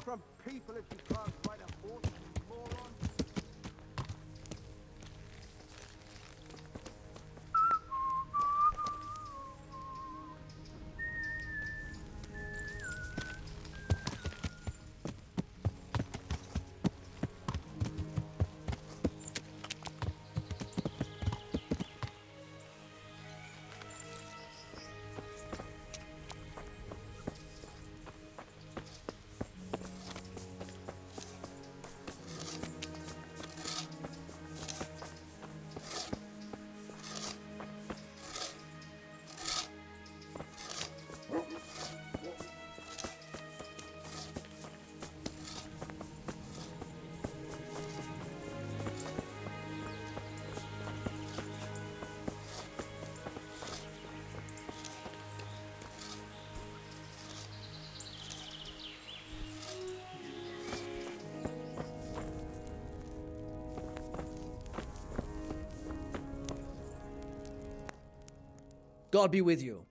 from people if you can't ride a horse, you moron. God be with you.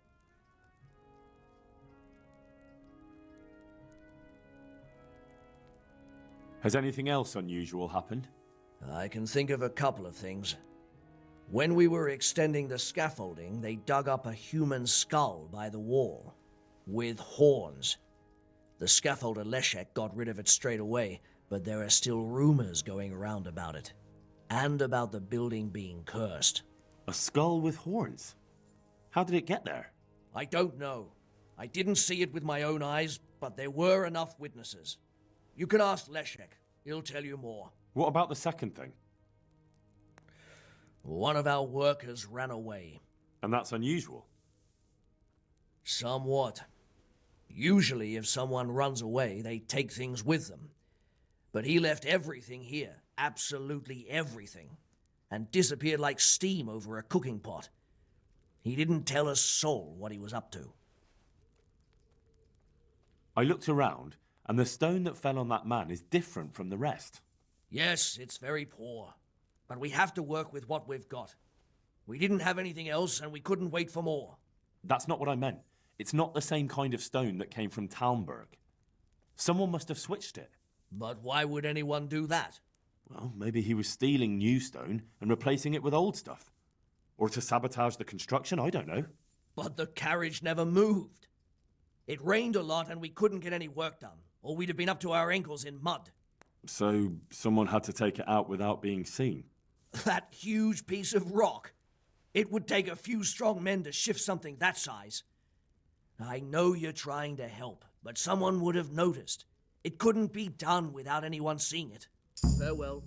Has anything else unusual happened? I can think of a couple of things. When we were extending the scaffolding, they dug up a human skull by the wall, with horns. The scaffolder Leszek got rid of it straight away, but there are still rumors going around about it, and about the building being cursed. A skull with horns? How did it get there? I don't know. I didn't see it with my own eyes, but there were enough witnesses. You can ask Leszek. He'll tell you more. What about the second thing? One of our workers ran away. And that's unusual. Somewhat. Usually, if someone runs away, they take things with them. But he left everything here, absolutely everything, and disappeared like steam over a cooking pot. He didn't tell a soul what he was up to. I looked around, and the stone that fell on that man is different from the rest. Yes, it's very poor, but we have to work with what we've got. We didn't have anything else, and we couldn't wait for more. That's not what I meant. It's not the same kind of stone that came from Talmberg. Someone must have switched it. But why would anyone do that? Well, maybe he was stealing new stone and replacing it with old stuff. Or to sabotage the construction, I don't know. But the carriage never moved. It rained a lot and we couldn't get any work done, or we'd have been up to our ankles in mud. So someone had to take it out without being seen. That huge piece of rock. It would take a few strong men to shift something that size. I know you're trying to help, but someone would have noticed. It couldn't be done without anyone seeing it. Farewell.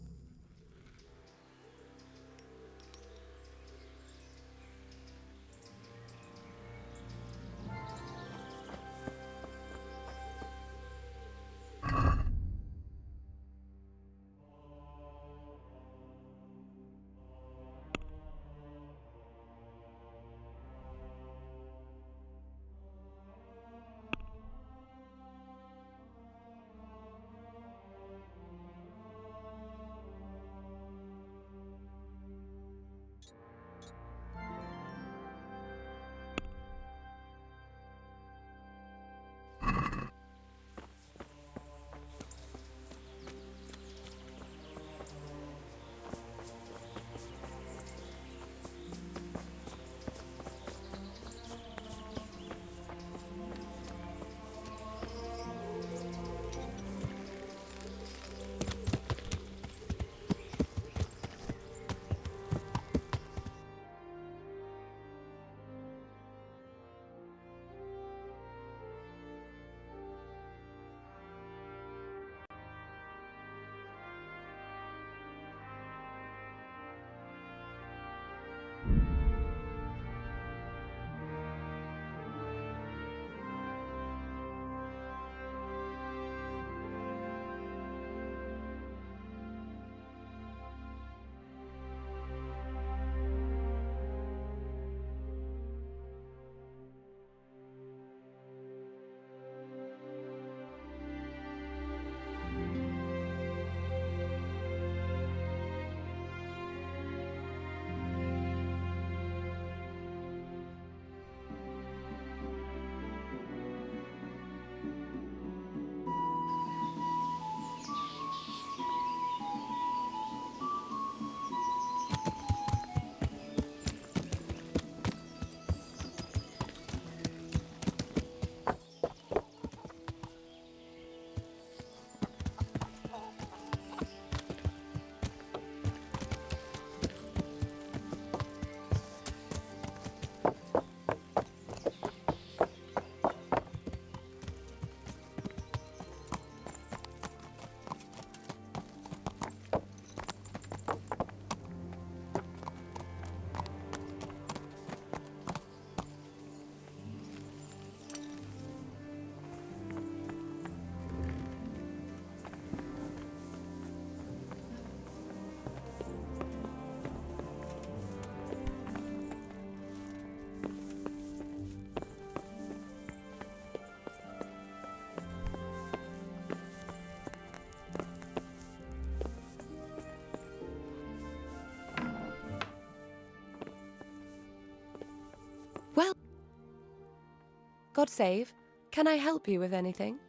God save. Can I help you with anything?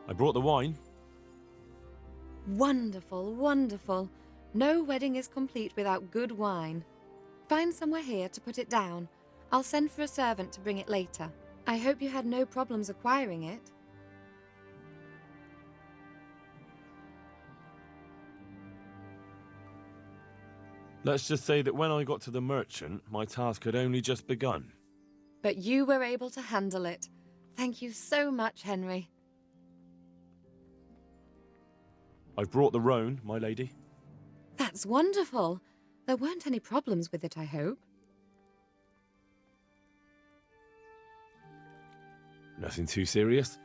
I brought the wine. Wonderful, wonderful. No wedding is complete without good wine. Find somewhere here to put it down. I'll send for a servant to bring it later. I hope you had no problems acquiring it. Let's just say that when I got to the merchant, my task had only just begun. But you were able to handle it. Thank you so much, Henry. I've brought the roan, my lady. That's wonderful. There weren't any problems with it, I hope. Nothing too serious.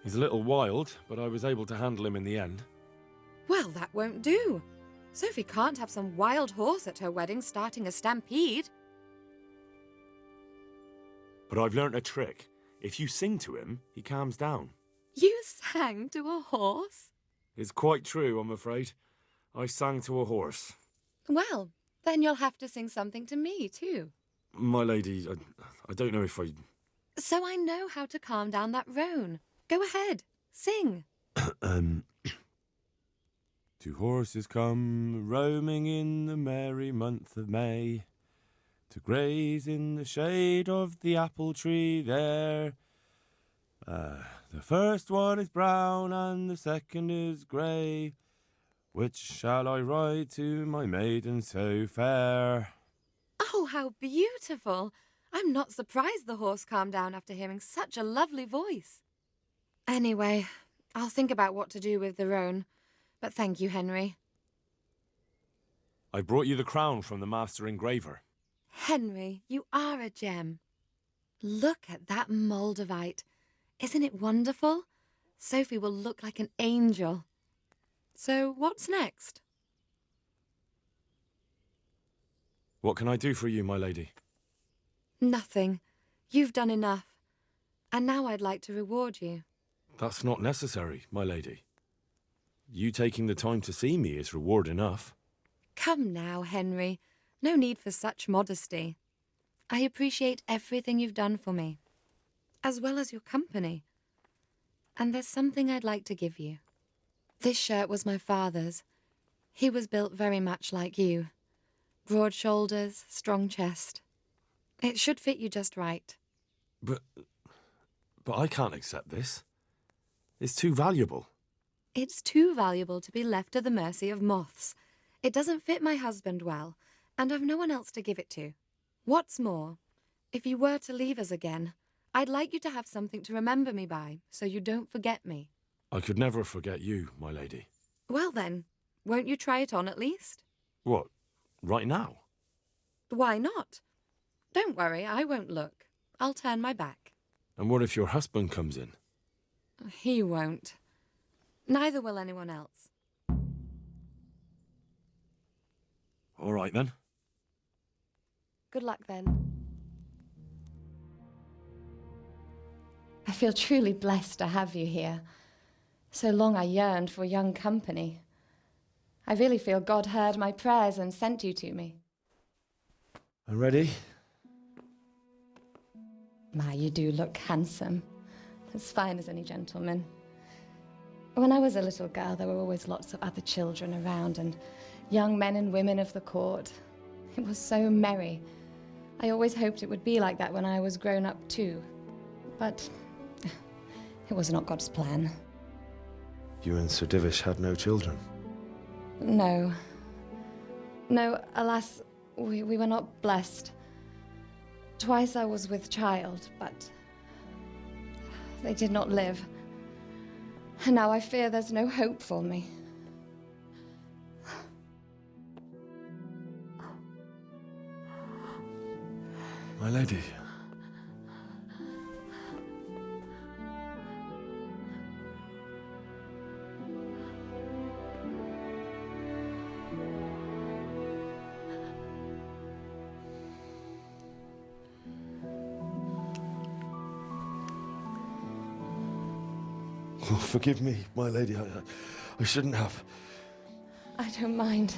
He's a little wild, but I was able to handle him in the end. Well, that won't do. Sophie can't have some wild horse at her wedding starting a stampede. But I've learnt a trick. If you sing to him, he calms down. You sang to a horse? It's quite true, I'm afraid. I sang to a horse. Well, then you'll have to sing something to me, too. My lady, I don't know if I... So I know how to calm down that roan. Go ahead, sing. Two horses come roaming in the merry month of May to graze in the shade of the apple tree there. The first one is brown and the second is grey. Which shall I ride to, my maiden so fair? Oh, how beautiful. I'm not surprised the horse calmed down after hearing such a lovely voice. Anyway, I'll think about what to do with the roan. But thank you, Henry. I brought you the crown from the master engraver. Henry, you are a gem. Look at that Moldavite. Isn't it wonderful? Sophie will look like an angel. So what's next? What can I do for you, my lady? Nothing. You've done enough. And now I'd like to reward you. That's not necessary, my lady. You taking the time to see me is reward enough. Come now, Henry. No need for such modesty. I appreciate everything you've done for me, as well as your company. And there's something I'd like to give you. This shirt was my father's. He was built very much like you. Broad shoulders, strong chest. It should fit you just right. But I can't accept this. It's too valuable. It's too valuable to be left to the mercy of moths. It doesn't fit my husband well, and I've no one else to give it to. What's more, if you were to leave us again, I'd like you to have something to remember me by, so you don't forget me. I could never forget you, my lady. Well then, won't you try it on at least? What, right now? Why not? Don't worry, I won't look. I'll turn my back. And what if your husband comes in? He won't. Neither will anyone else. All right, then. Good luck then. I feel truly blessed to have you here. So long I yearned for young company. I really feel God heard my prayers and sent you to me. I'm ready. My, you do look handsome. As fine as any gentleman. When I was a little girl, there were always lots of other children around and young men and women of the court. It was so merry. I always hoped it would be like that when I was grown up too. But it was not God's plan. You and Sir Divish had no children? No. No, alas, we were not blessed. Twice I was with child, but they did not live. And now I fear there's no hope for me. My lady. Oh, forgive me, my lady. I shouldn't have. I don't mind.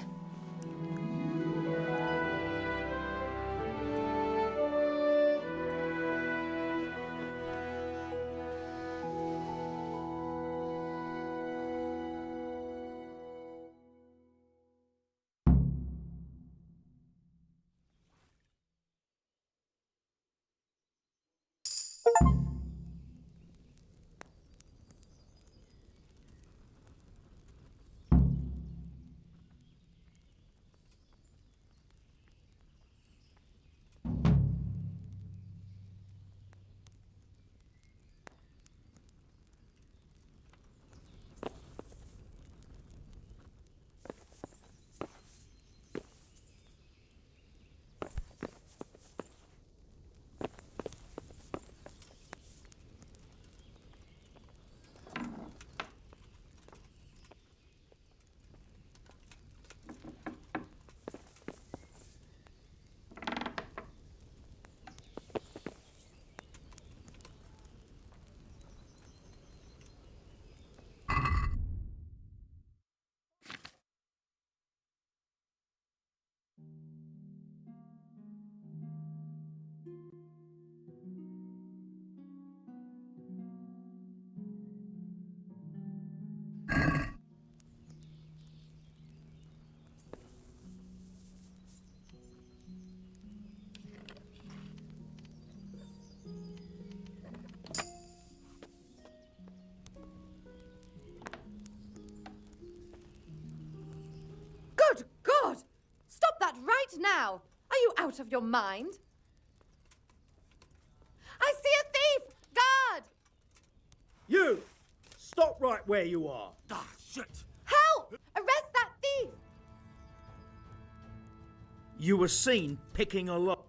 right now! Are you out of your mind? I see a thief! Guard! You! Stop right where you are. Ah, shit! Help! Arrest that thief! You were seen picking a lock.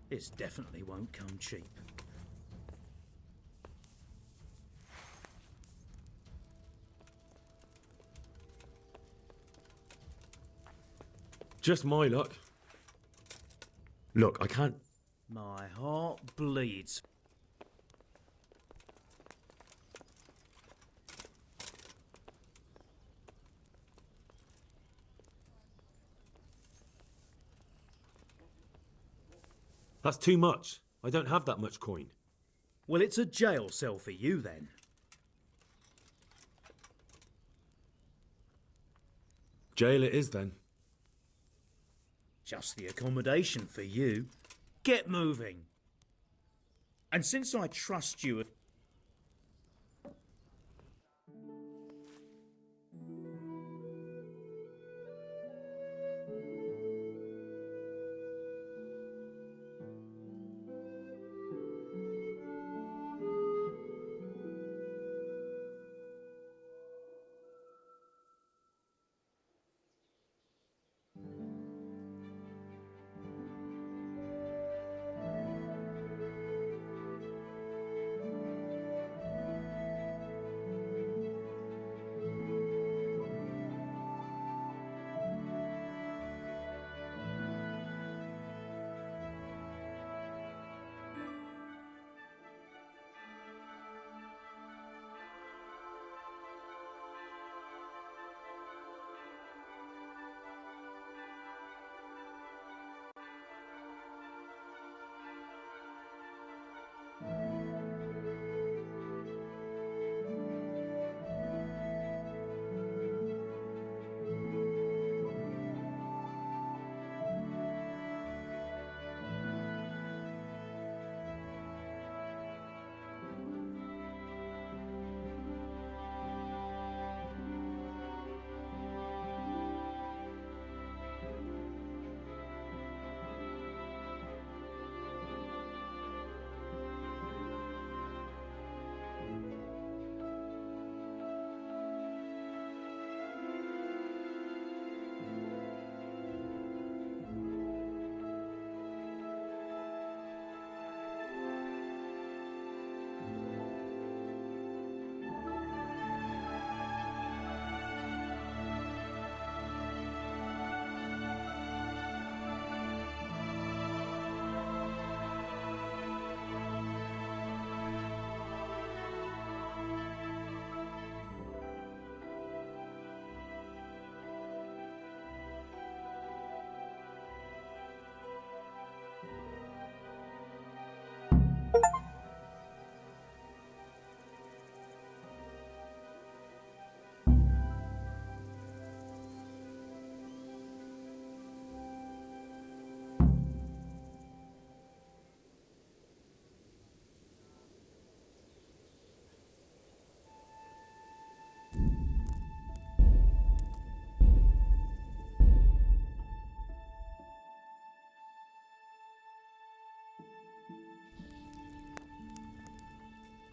This definitely won't come cheap. Just my luck. Look, I can't. My heart bleeds. That's too much. I don't have that much coin. Well, it's a jail cell for you then. Jail it is then. Just the accommodation for you. Get moving. And since I trust you...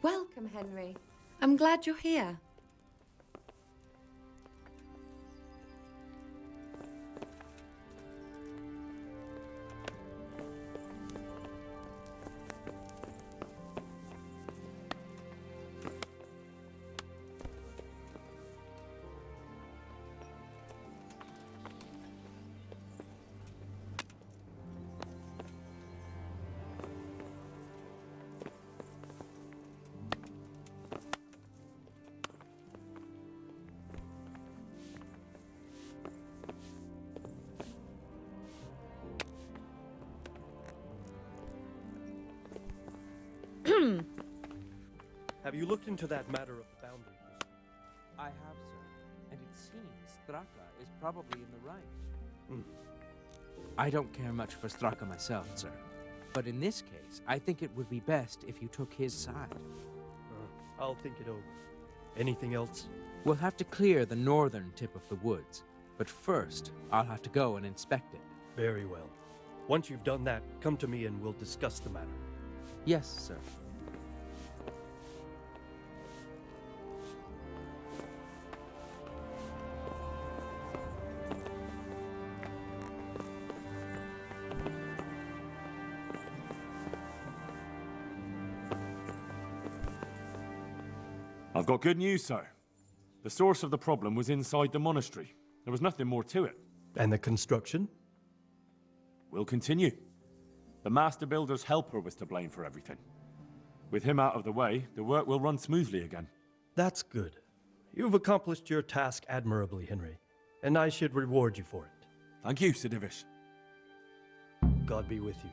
Welcome, Henry. I'm glad you're here. Have you looked into that matter of the boundary? I have, sir, and it seems Straka is probably in the right. I don't care much for Straka myself, sir, but in this case, I think it would be best if you took his side. I'll think it over. Anything else? We'll have to clear the northern tip of the woods, but first, I'll have to go and inspect it. Very well. Once you've done that, come to me and we'll discuss the matter. Yes, sir. I've got good news, sir. The source of the problem was inside the monastery. There was nothing more to it. And the construction? We'll continue. The master builder's helper was to blame for everything. With him out of the way, the work will run smoothly again. That's good. You've accomplished your task admirably, Henry, and I should reward you for it. Thank you, Sidivish. God be with you.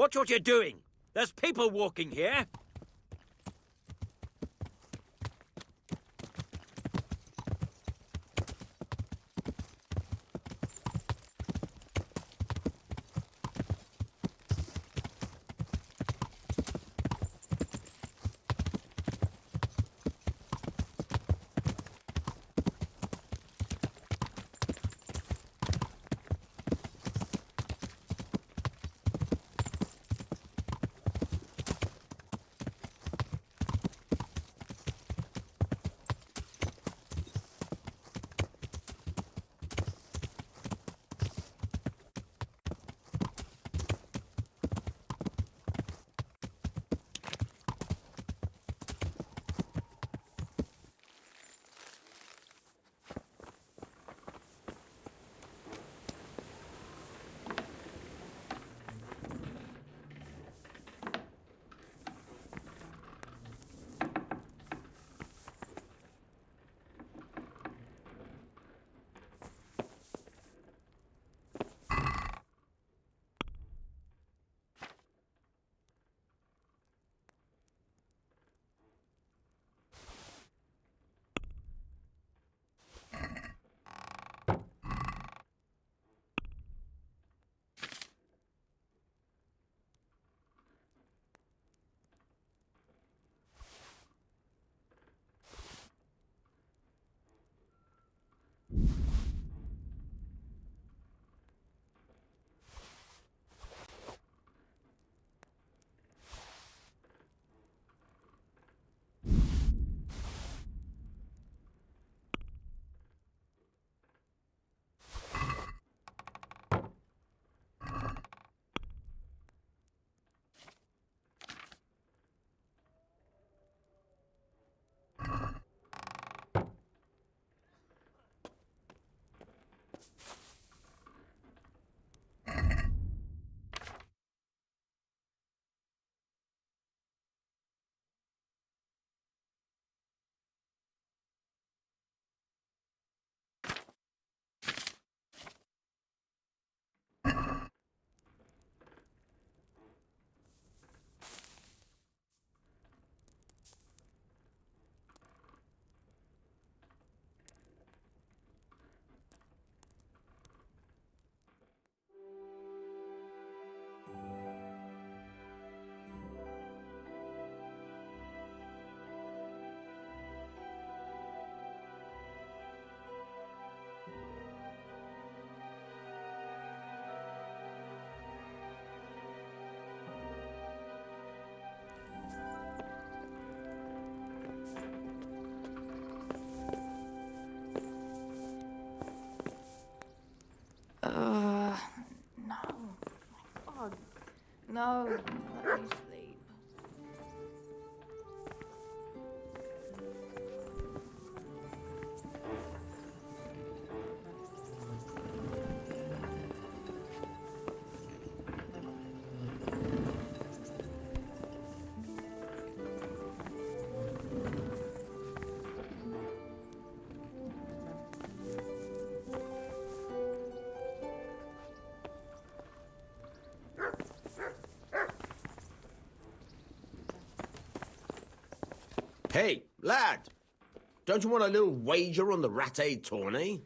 Watch what you're doing! There's people walking here! No, let me sleep. Hey, lad! Don't you want a little wager on the Rattay tourney?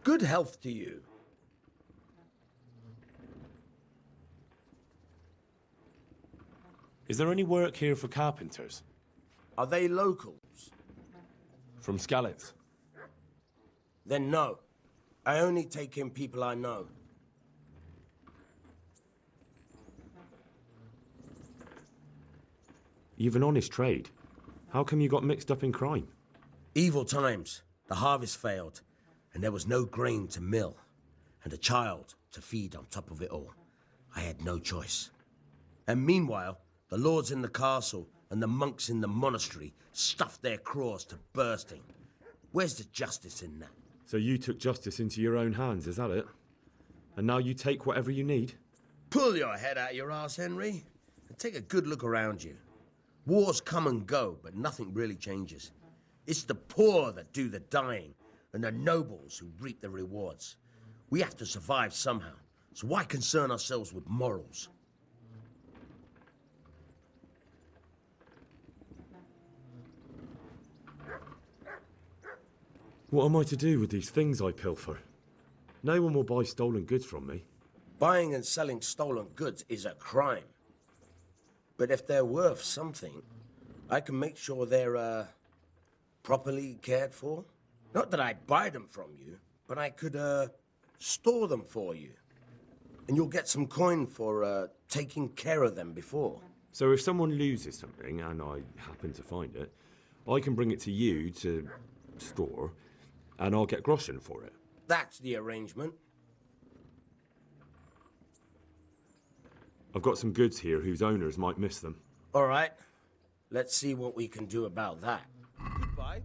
Good health to you. Is there any work here for carpenters? Are they locals? From Skalitz? Then no. I only take in people I know. You've an honest trade. How come you got mixed up in crime? Evil times. The harvest failed, and there was no grain to mill, and a child to feed on top of it all. I had no choice. And meanwhile, the lords in the castle and the monks in the monastery stuffed their craws to bursting. Where's the justice in that? So you took justice into your own hands, is that it? And now you take whatever you need? Pull your head out your arse, Henry, and take a good look around you. Wars come and go, but nothing really changes. It's the poor that do the dying, and the nobles who reap the rewards. We have to survive somehow, so why concern ourselves with morals? What am I to do with these things I pilfer? No one will buy stolen goods from me. Buying and selling stolen goods is a crime. But if they're worth something, I can make sure they're, properly cared for. Not that I'd buy them from you, but I could, store them for you. And you'll get some coin for, taking care of them before. So if someone loses something, and I happen to find it, I can bring it to you to store, and I'll get groschen for it. That's the arrangement. I've got some goods here whose owners might miss them. All right. Let's see what we can do about that. Goodbye.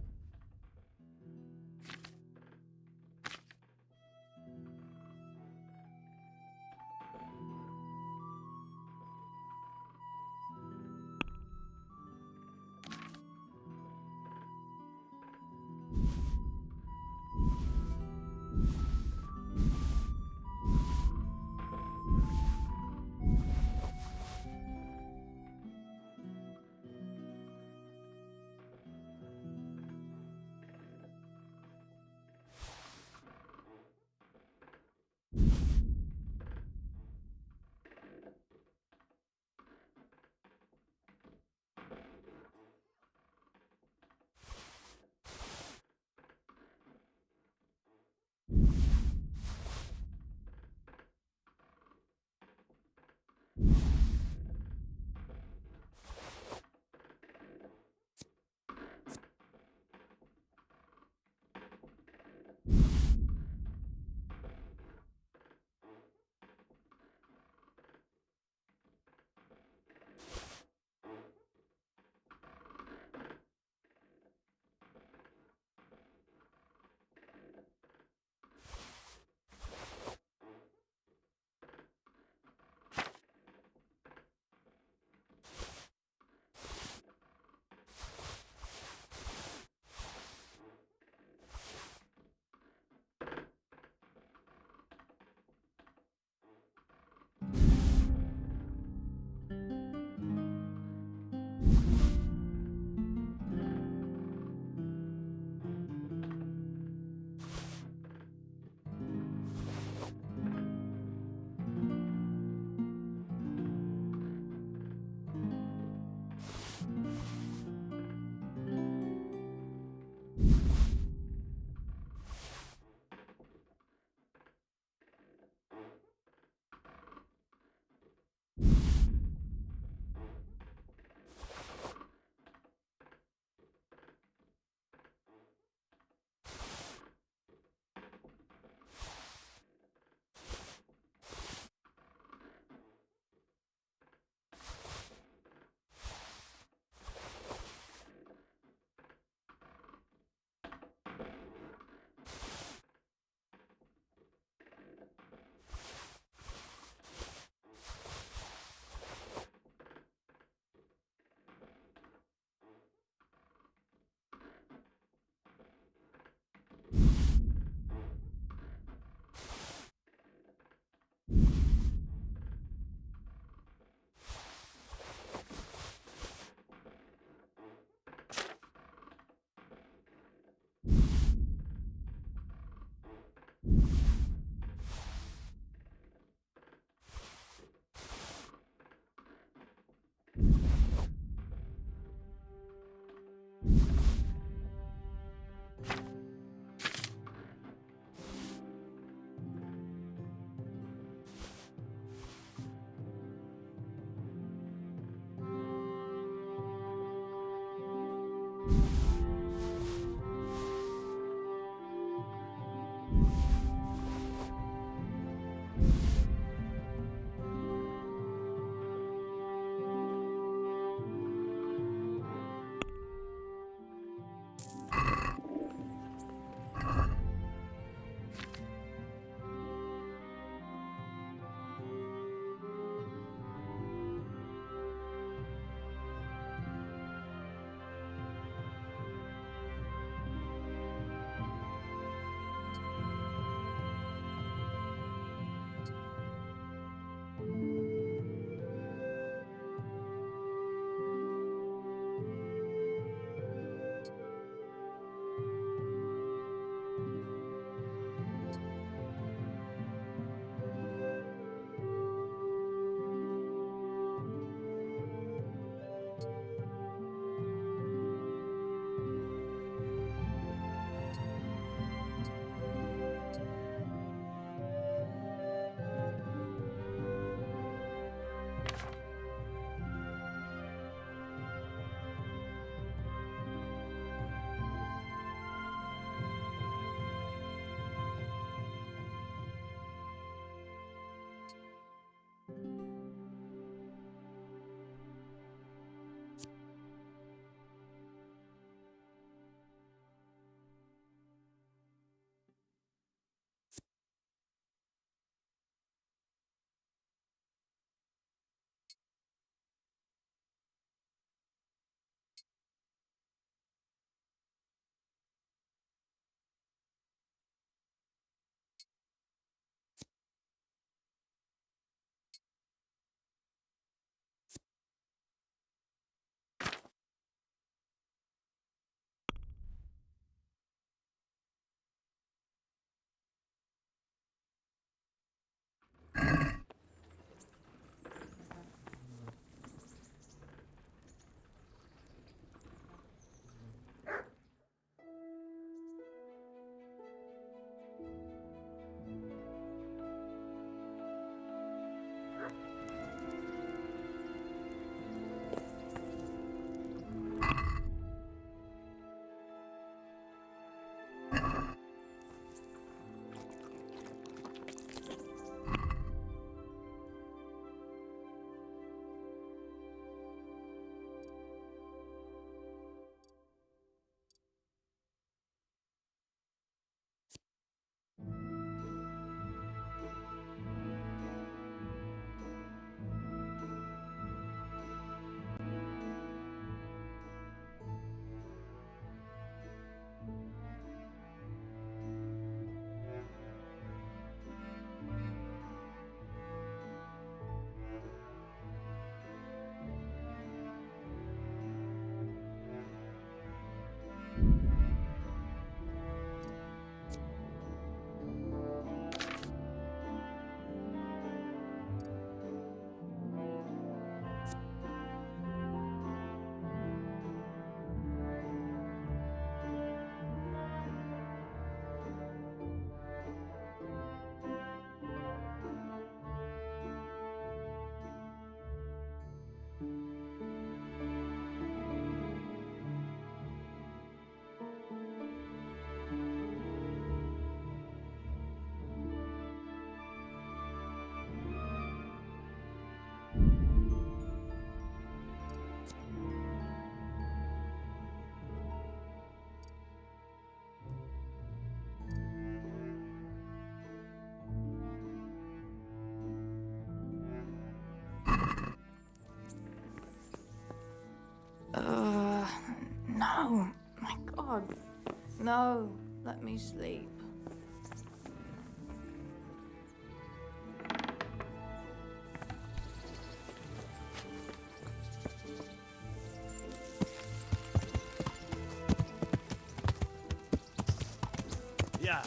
No, let me sleep. Yeah.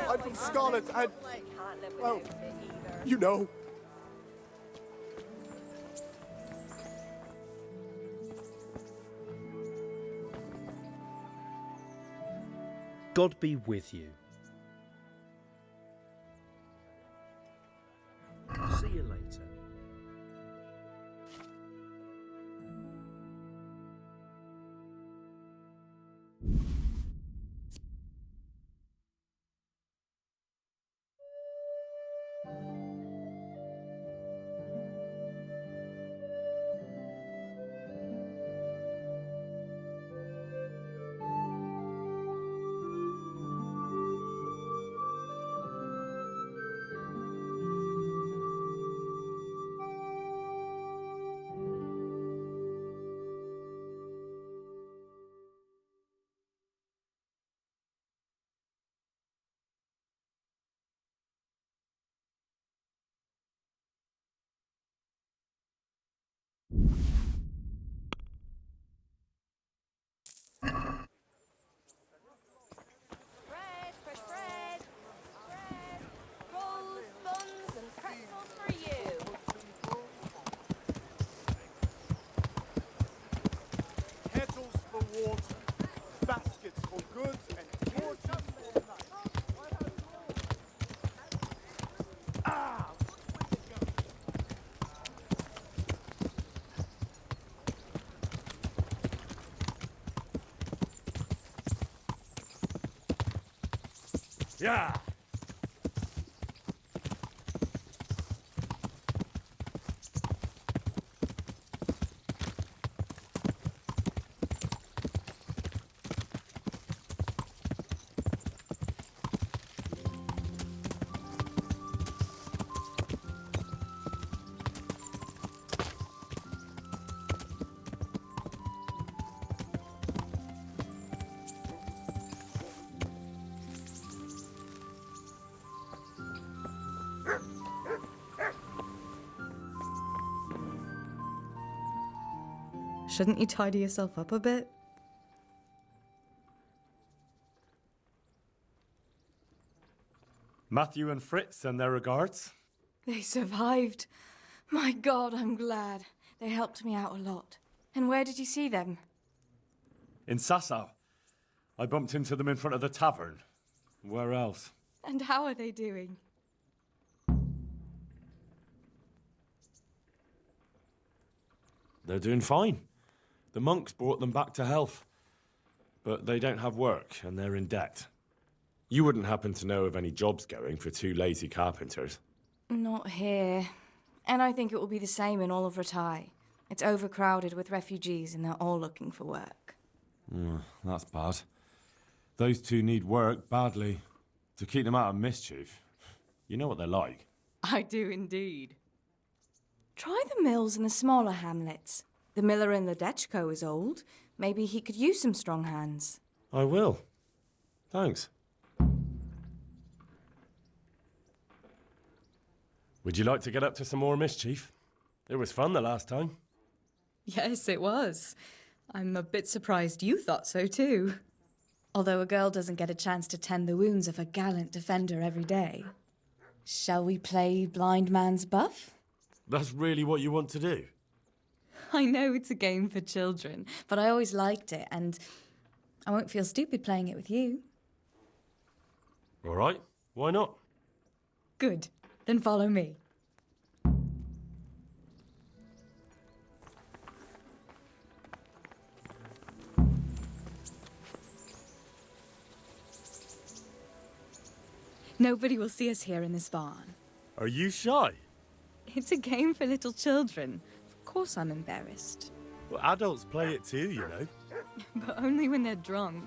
I'm from Scotland, and well, you know. God be with you. See you later. Bread, fresh bread. Bread, rolls, buns, and pretzels for you. Kettles for water, baskets for goods, and torches for night. Ah! Yeah. Shouldn't you tidy yourself up a bit? Matthew and Fritz send their regards. They survived. My God, I'm glad. They helped me out a lot. And where did you see them? In Sasau. I bumped into them in front of the tavern. Where else? And how are they doing? They're doing fine. The monks brought them back to health. But they don't have work, and they're in debt. You wouldn't happen to know of any jobs going for two lazy carpenters? Not here. And I think it will be the same in all of Ratai. It's overcrowded with refugees, and they're all looking for work. That's bad. Those two need work badly. To keep them out of mischief. You know what they're like. I do indeed. Try the mills in the smaller hamlets. The miller in the Dechko is old. Maybe he could use some strong hands. I will. Thanks. Would you like to get up to some more mischief? It was fun the last time. Yes, it was. I'm a bit surprised you thought so too. Although a girl doesn't get a chance to tend the wounds of a gallant defender every day. Shall we play blind man's buff? That's really what you want to do? I know it's a game for children, but I always liked it, and I won't feel stupid playing it with you. All right, why not? Good. Then follow me. Nobody will see us here in this barn. Are you shy? It's a game for little children. Of course I'm embarrassed. Well, adults play it too, you know. But only when they're drunk.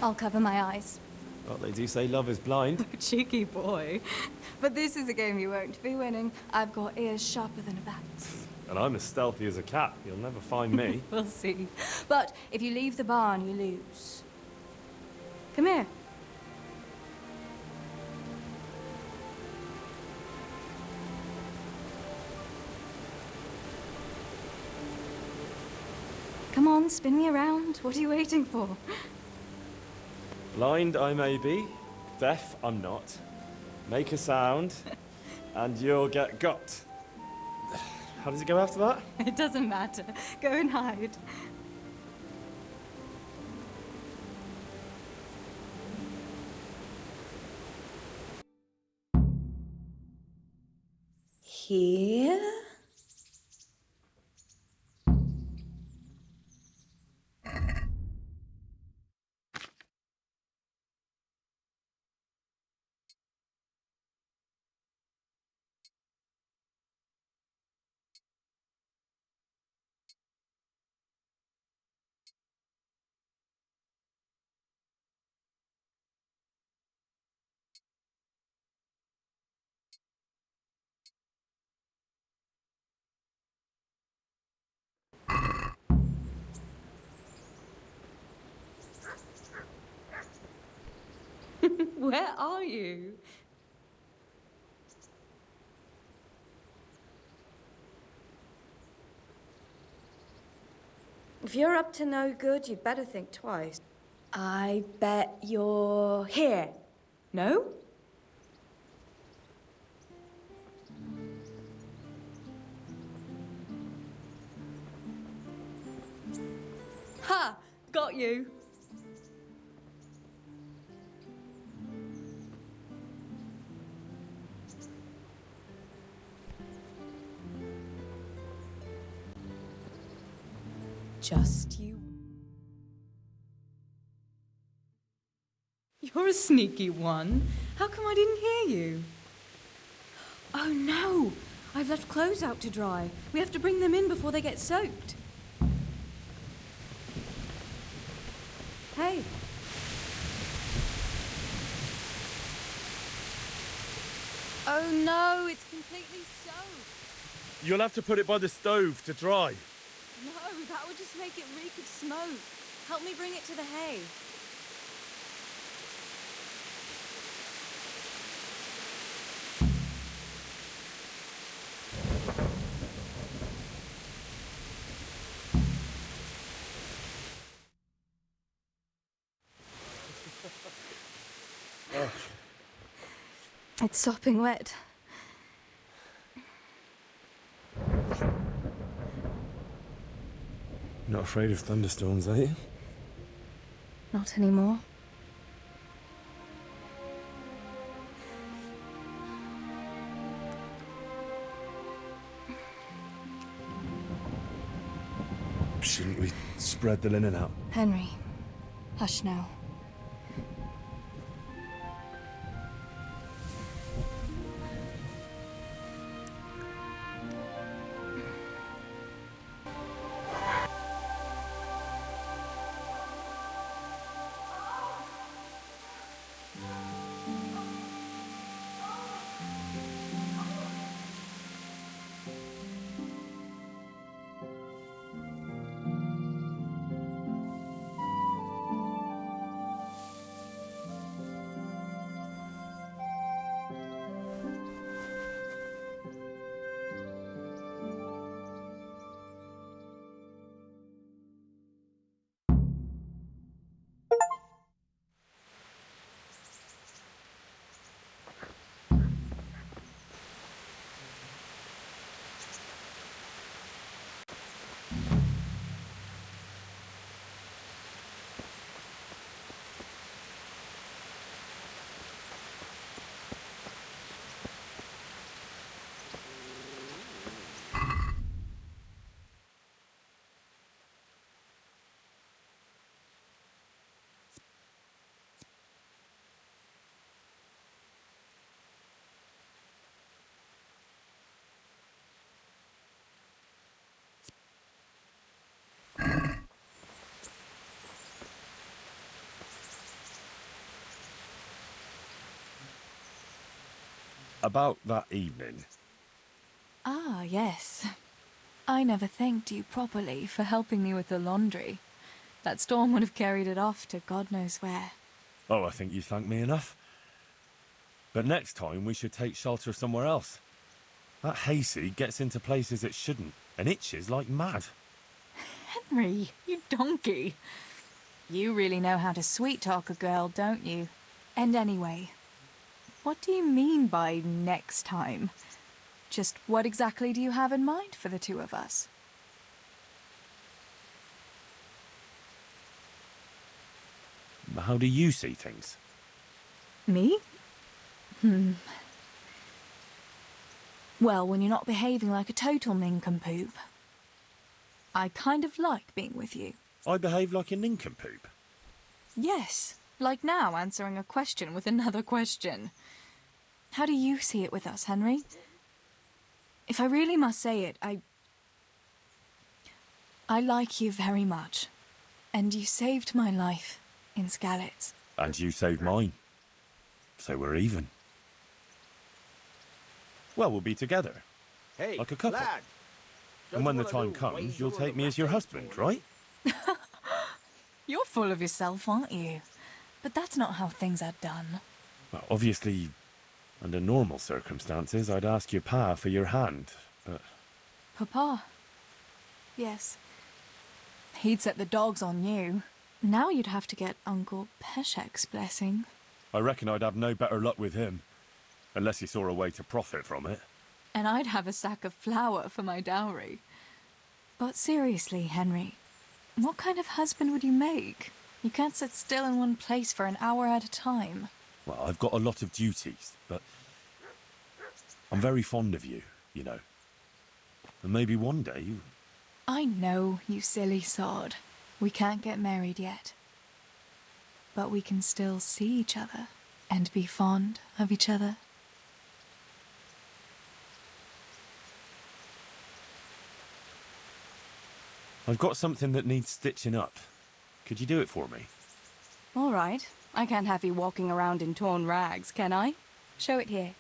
I'll cover my eyes. Well, they do say love is blind. Cheeky boy. But this is a game you won't be winning. I've got ears sharper than a bat's. And I'm as stealthy as a cat. You'll never find me. We'll see. But if you leave the barn, you lose. Come here. Come on, spin me around. What are you waiting for? Blind I may be, deaf I'm not. Make a sound, and you'll get got. How does it go after that? It doesn't matter. Go and hide. Here? Where are you? If you're up to no good, you'd better think twice. I bet you're here. No? Ha! Got you. Just you. You're a sneaky one. How come I didn't hear you? Oh no! I've left clothes out to dry. We have to bring them in before they get soaked. Hey. Oh no, it's completely soaked. You'll have to put it by the stove to dry. No, that would just make it reek of smoke. Help me bring it to the hay. It's sopping wet. Not afraid of thunderstorms, are you? Not anymore. Shouldn't we spread the linen out? Henry, hush now. About that evening. Ah, yes. I never thanked you properly for helping me with the laundry. That storm would have carried it off to God knows where. Oh, I think you thanked me enough. But next time we should take shelter somewhere else. That hayseed gets into places it shouldn't and itches like mad. Henry, you donkey. You really know how to sweet-talk a girl, don't you? And anyway, what do you mean by next time? Just what exactly do you have in mind for the two of us? How do you see things? Me? Well, when you're not behaving like a total nincompoop. I kind of like being with you. I behave like a nincompoop. Yes, like now answering a question with another question. How do you see it with us, Henry? If I really must say it, I like you very much. And you saved my life in Skalitz. And you saved mine. So we're even. Well, we'll be together. Hey, like a couple. lad. And when the time comes, you'll take me as your husband, right? You're full of yourself, aren't you? But that's not how things are done. Well, obviously, under normal circumstances, I'd ask your pa for your hand, but... Papa? Yes. He'd set the dogs on you. Now you'd have to get Uncle Peshek's blessing. I reckon I'd have no better luck with him. Unless he saw a way to profit from it. And I'd have a sack of flour for my dowry. But seriously, Henry, what kind of husband would you make? You can't sit still in one place for an hour at a time. Well, I've got a lot of duties, but... I'm very fond of you, you know. And maybe one day you... I know, you silly sod. We can't get married yet. But we can still see each other and be fond of each other. I've got something that needs stitching up. Could you do it for me? All right. I can't have you walking around in torn rags, can I? Show it here.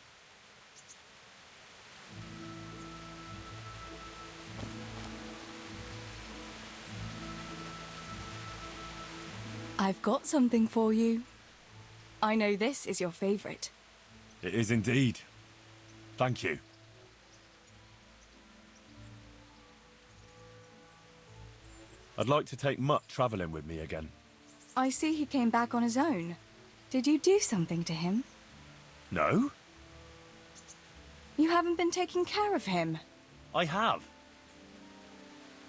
I've got something for you. I know this is your favorite. It is indeed. Thank you. I'd like to take Mutt travelling with me again. I see he came back on his own. Did you do something to him? No? You haven't been taking care of him. I have.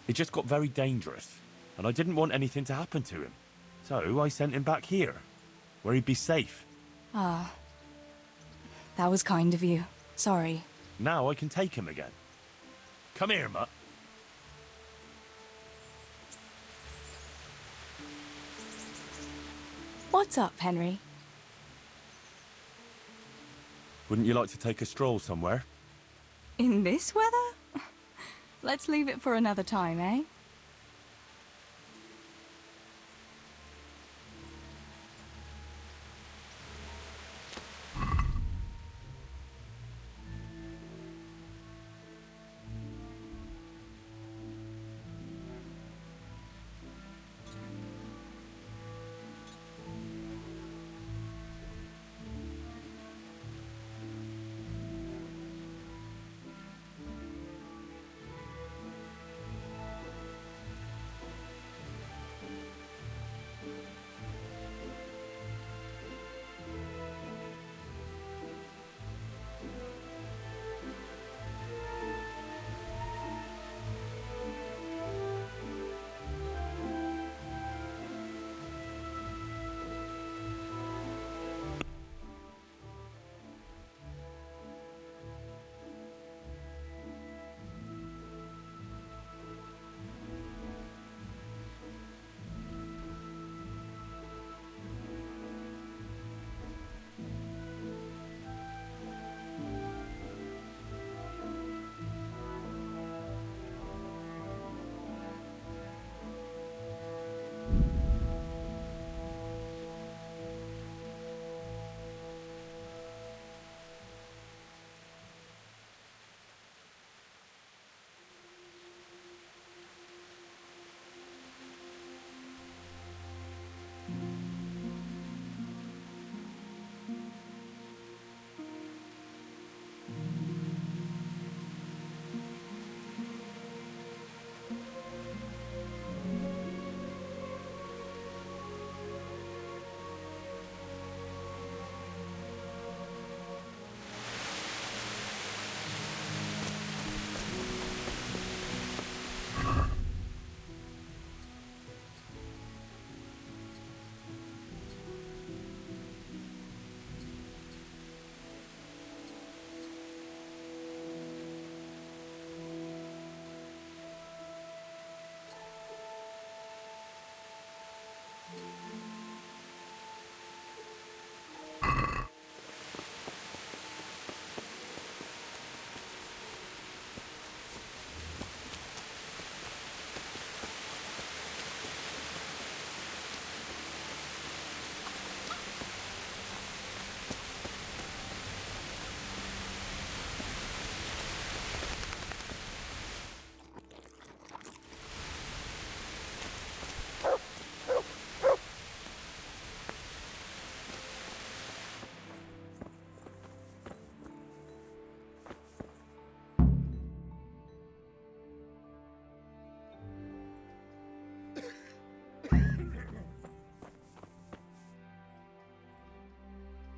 It just got very dangerous, and I didn't want anything to happen to him. So I sent him back here, where he'd be safe. Ah. That was kind of you. Sorry. Now I can take him again. Come here, Mutt. What's up, Henry? Wouldn't you like to take a stroll somewhere? In this weather? Let's leave it for another time, eh?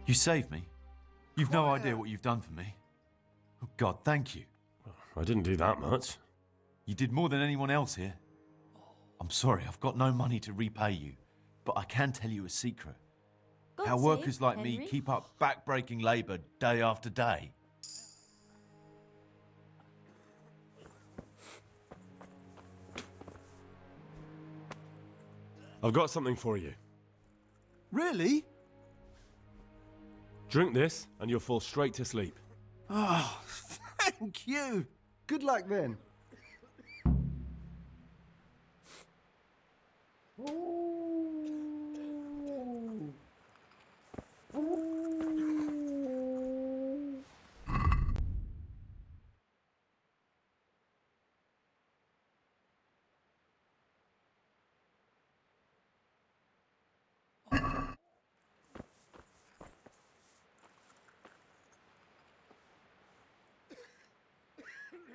You saved me. You've no idea what you've done for me. Oh, God, thank you. I didn't do that much. You did more than anyone else here. I'm sorry, I've got no money to repay you, but I can tell you a secret. How workers like me keep up back-breaking labour day after day. I've got something for you. Really? Drink this, and you'll fall straight to sleep. Oh, thank you. Good luck then.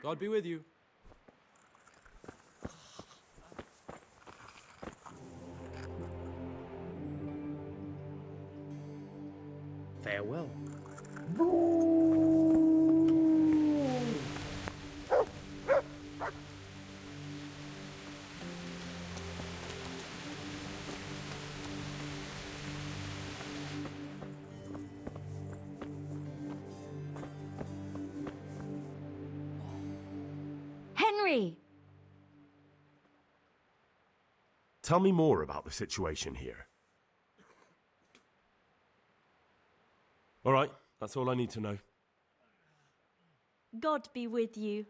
God be with you. Farewell. Henry! Tell me more about the situation here. All right, that's all I need to know. God be with you.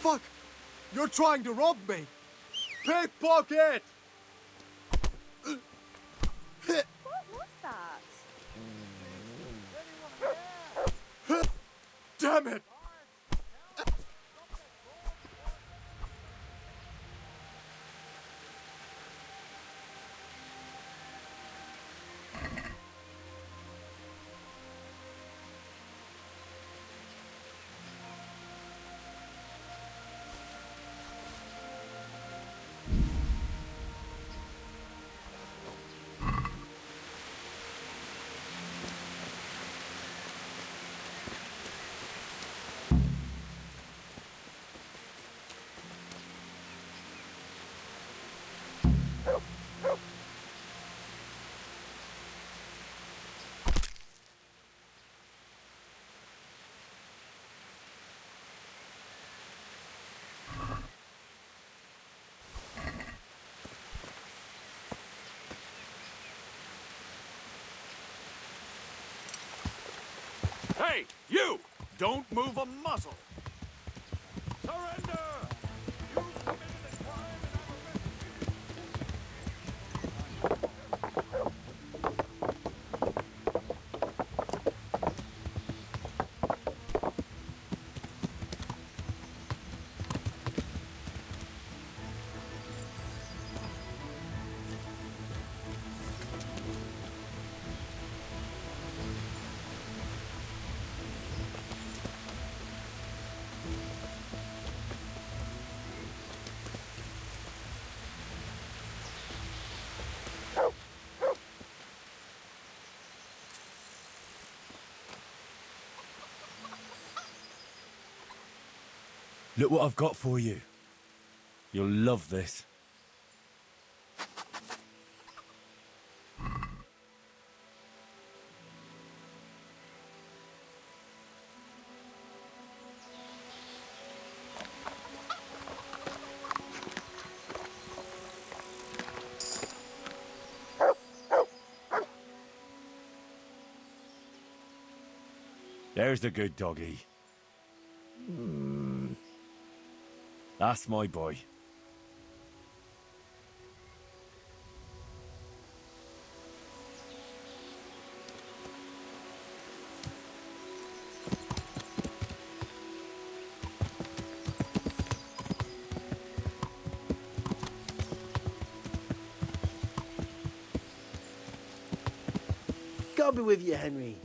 fuck? You're trying to rob me! Pickpocket! What was that? Damn it! Hey, you! Don't move a muscle! Surrender! You've committed a crime Look what I've got for you. You'll love this. There's the good doggy. That's my boy. God be with you, Henry.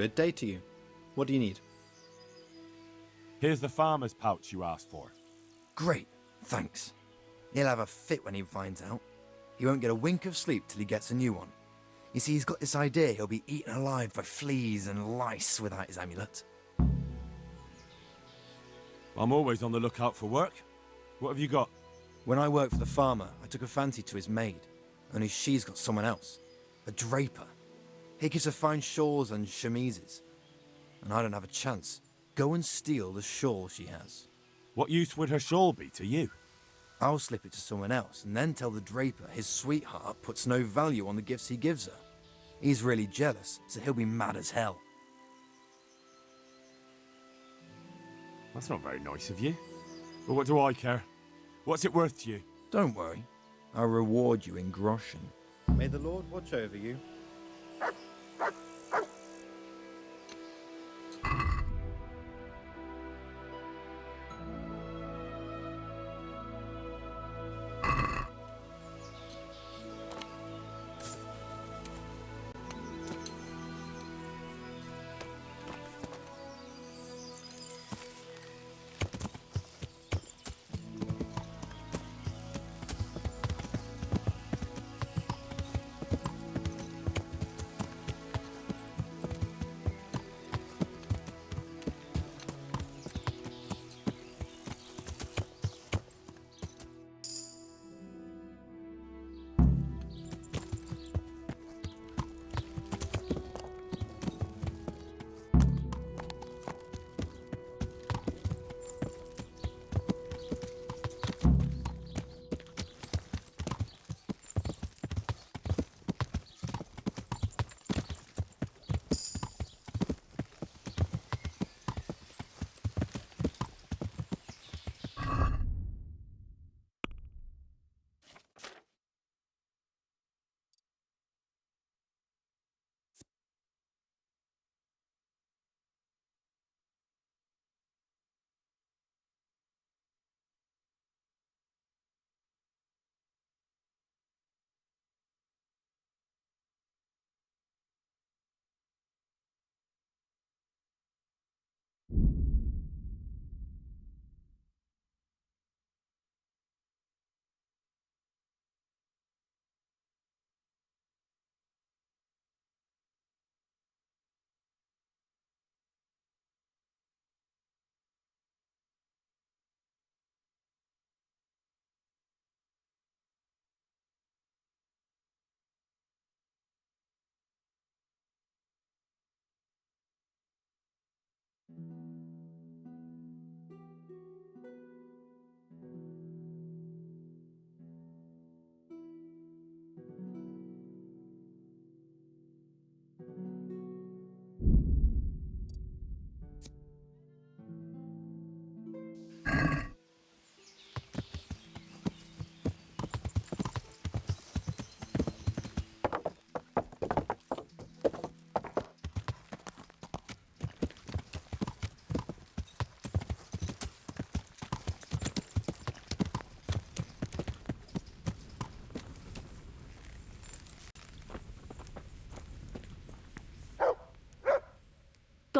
Good day to you. What do you need? Here's the farmer's pouch you asked for. Great, thanks. He'll have a fit when he finds out. He won't get a wink of sleep till he gets a new one. You see, he's got this idea he'll be eaten alive by fleas and lice without his amulet. I'm always on the lookout for work. What have you got? When I worked for the farmer, I took a fancy to his maid. Only she's got someone else. A draper. He gives her fine shawls and chemises. And I don't have a chance. Go and steal the shawl she has. What use would her shawl be to you? I'll slip it to someone else and then tell the draper his sweetheart puts no value on the gifts he gives her. He's really jealous, so he'll be mad as hell. That's not very nice of you. But what do I care? What's it worth to you? Don't worry. I'll reward you in groschen. May the Lord watch over you.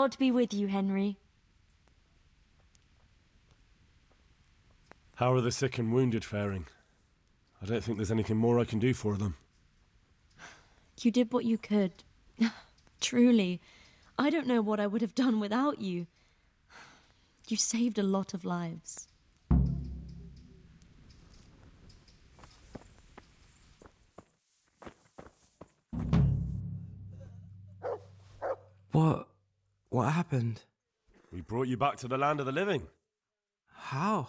God be with you, Henry. How are the sick and wounded faring? I don't think there's anything more I can do for them. You did what you could. Truly, I don't know what I would have done without you. You saved a lot of lives. What happened? We brought you back to the land of the living. How?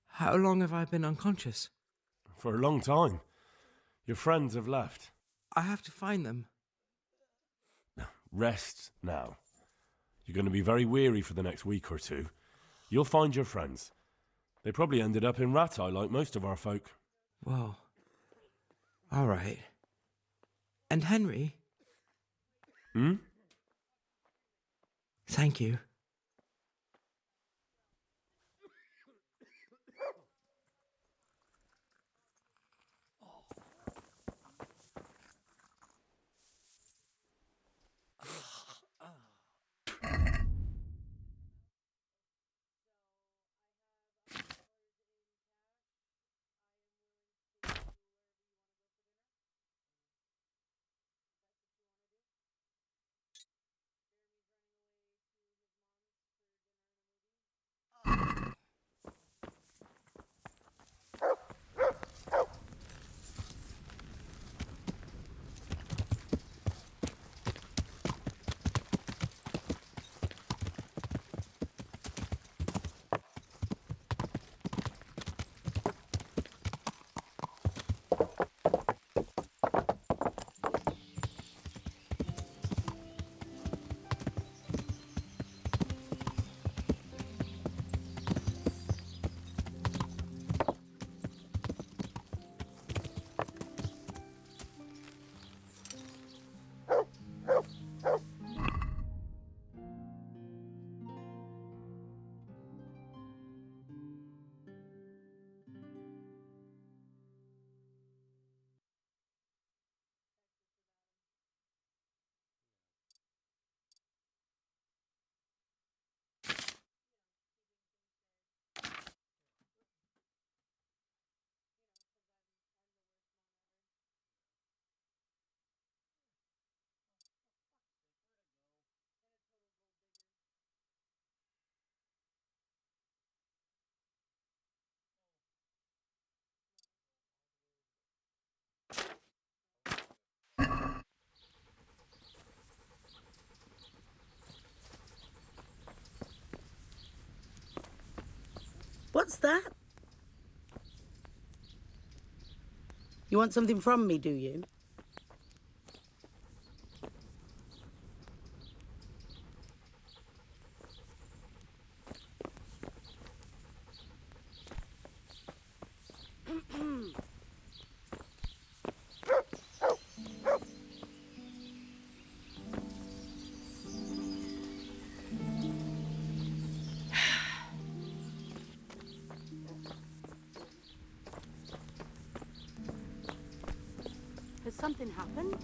How long have I been unconscious? For a long time. Your friends have left. I have to find them. Rest now. You're going to be very weary for the next week or two. You'll find your friends. They probably ended up in Rattay like most of our folk. Well, all right. And Henry? Hmm? Thank you. What's that? You want something from me, do you? Has something happened?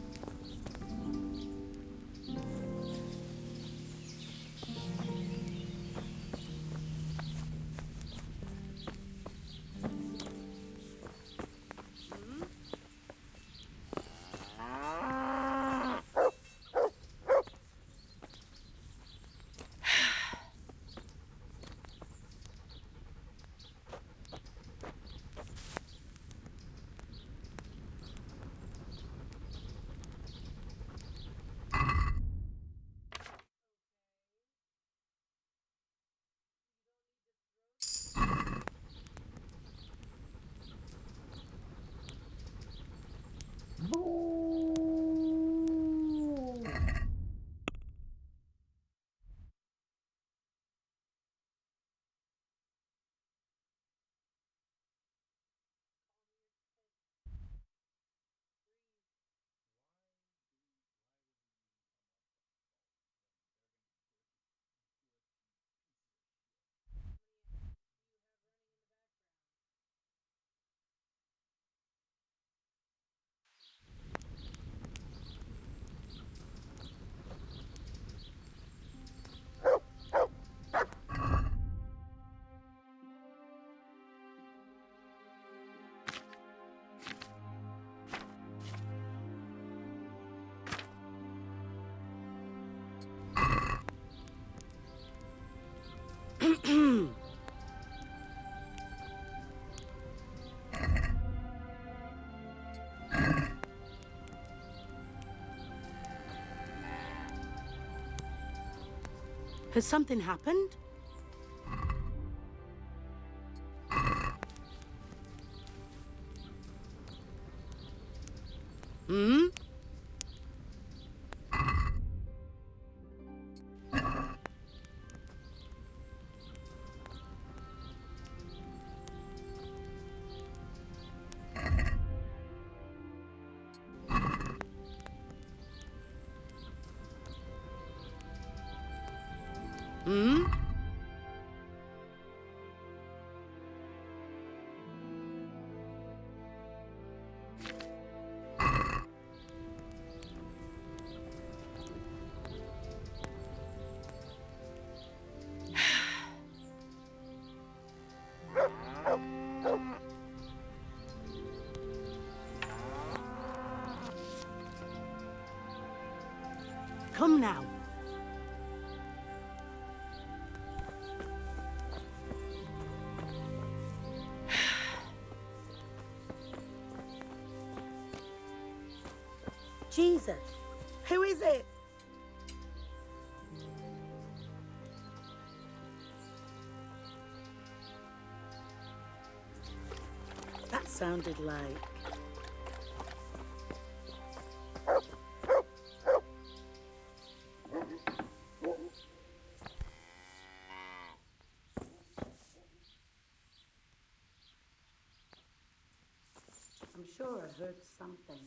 Has something happened? Hmm? Hmm? Come now. Jesus, who is it? That sounded like... I'm sure I heard something.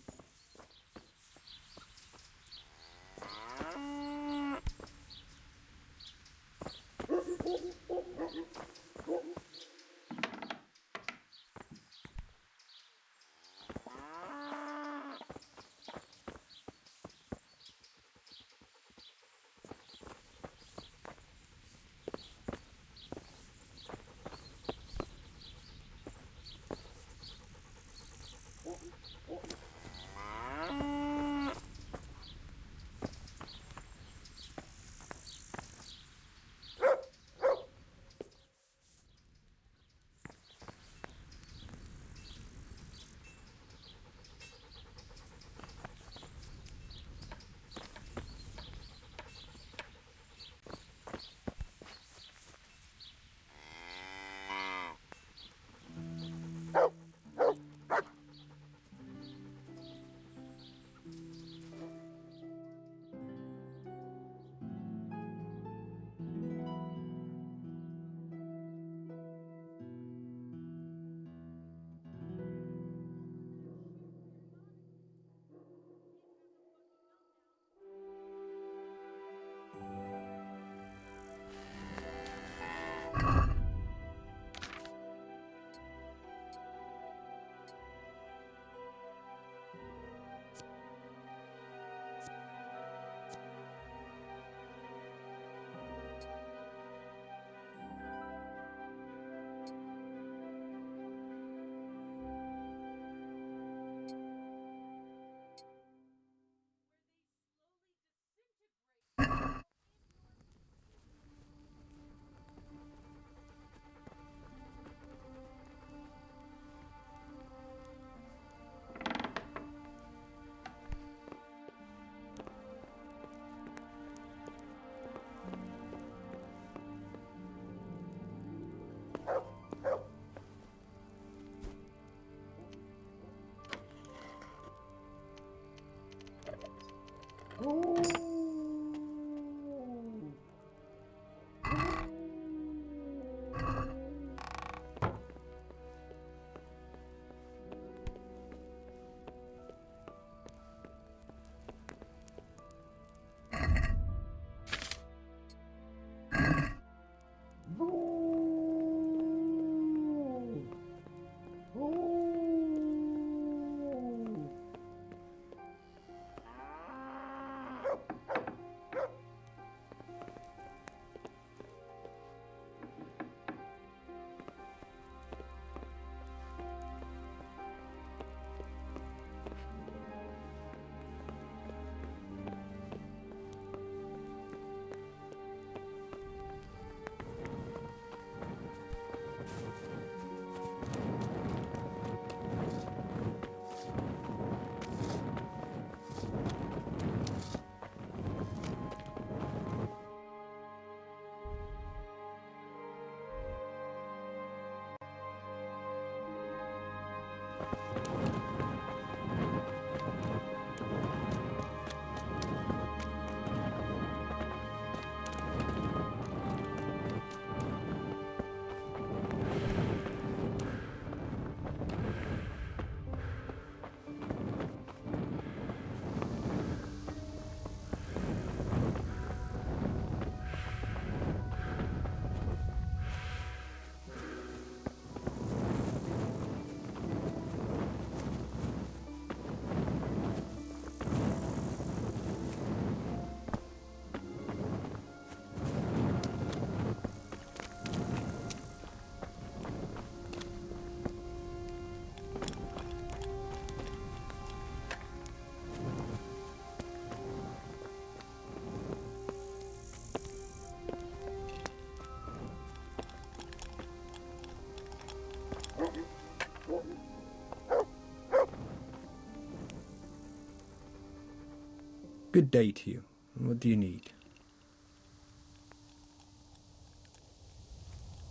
Good day to you. What do you need?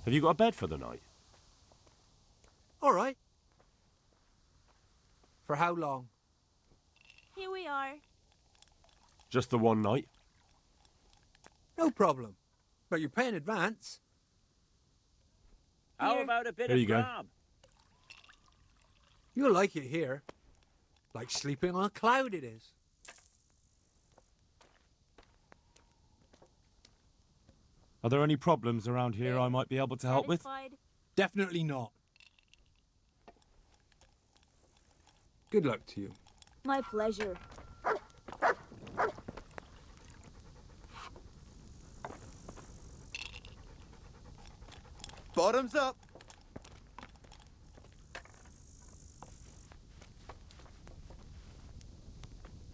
Have you got a bed for the night? All right. For how long? Here we are. Just the one night? No problem. But you're paying advance. How about a bit Here of you go. grub? You'll like it here. Like sleeping on a cloud it is. Are there any problems around here I might be able to help with? Definitely not. Good luck to you. My pleasure. Bottoms up.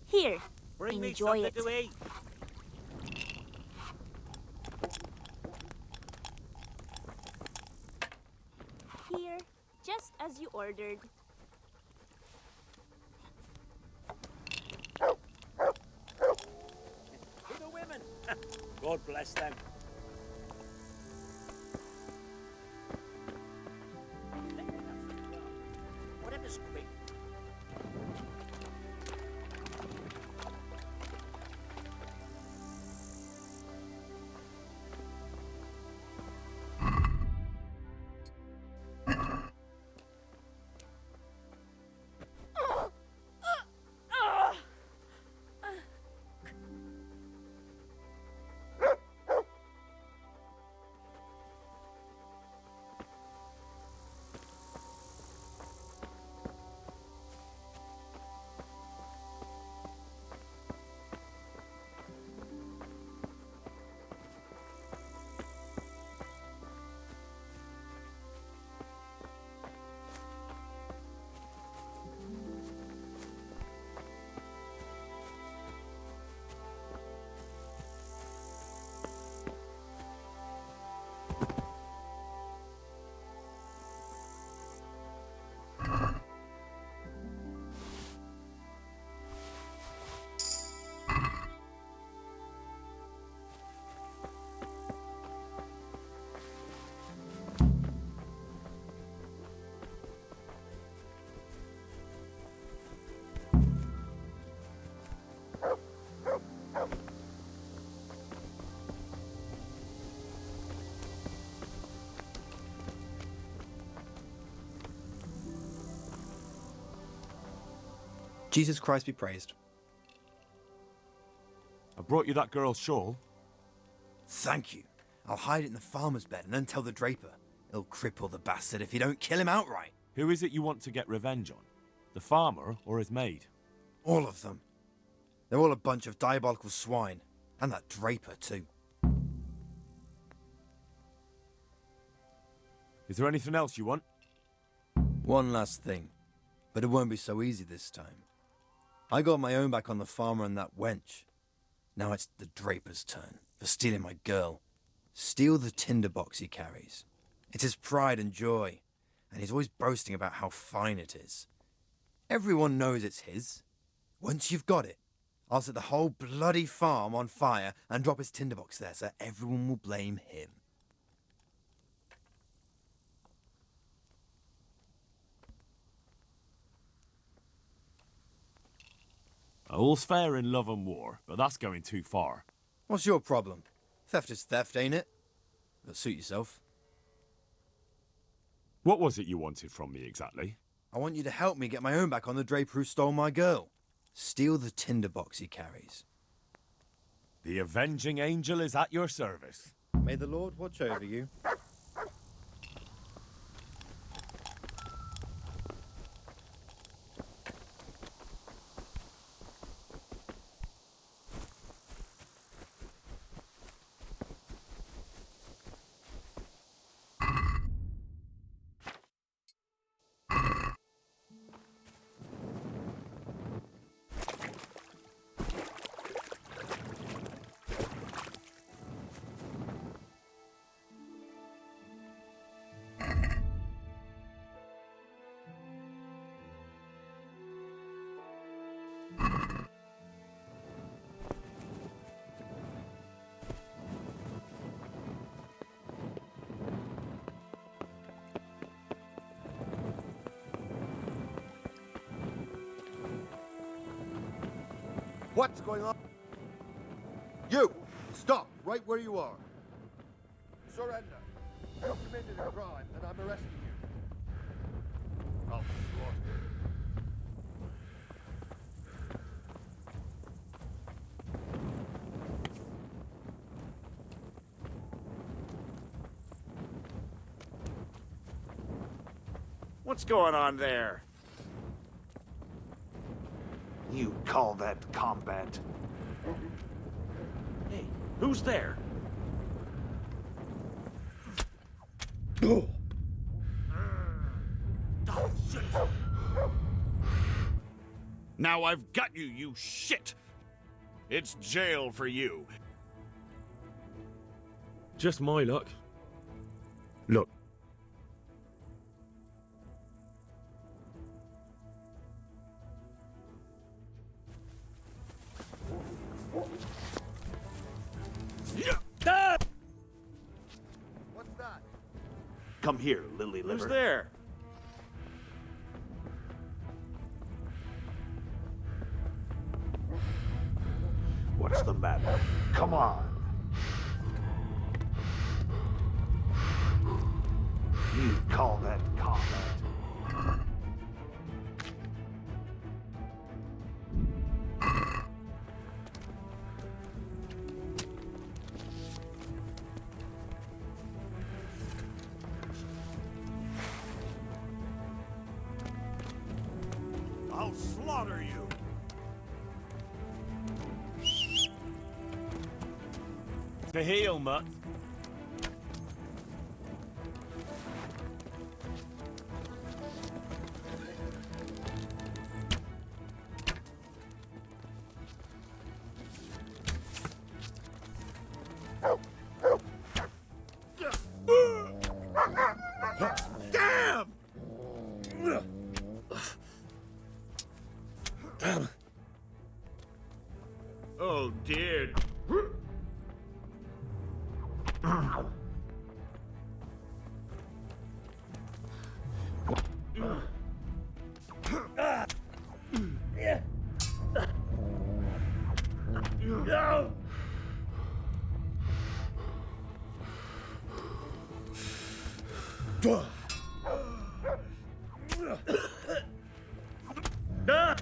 Here, Bring me enjoy something it. to eat. Here, just as you ordered. To the women. God bless them. Whatever's quick. Jesus Christ be praised. I brought you that girl's shawl. Thank you. I'll hide it in the farmer's bed and then tell the draper. He'll cripple the bastard if you don't kill him outright. Who is it you want to get revenge on? The farmer or his maid? All of them. They're all a bunch of diabolical swine. And that draper, too. Is there anything else you want? One last thing. But it won't be so easy this time. I got my own back on the farmer and that wench. Now it's the draper's turn for stealing my girl. Steal the tinderbox he carries. It's his pride and joy, and he's always boasting about how fine it is. Everyone knows it's his. Once you've got it, I'll set the whole bloody farm on fire and drop his tinderbox there so everyone will blame him. All's fair in love and war, but that's going too far. What's your problem? Theft is theft, ain't it? But suit yourself. What was it you wanted from me exactly? I want you to help me get my own back on the draper who stole my girl. Steal the tinderbox he carries. The avenging angel is at your service. May the Lord watch over you. What's going on? You! Stop right where you are. Surrender. You committed a crime, and I'm arresting you. I'll slaughter you. What's going on there? You call that combat? Hey, who's there? Oh, shit. Now I've got you, you shit! It's jail for you. Just my luck. Look. What's that? Come here, lily liver. Who's there? What's the matter? Come on. You call that combat? I'll slaughter you. To heal, mutt. Damn! Oh dear. No!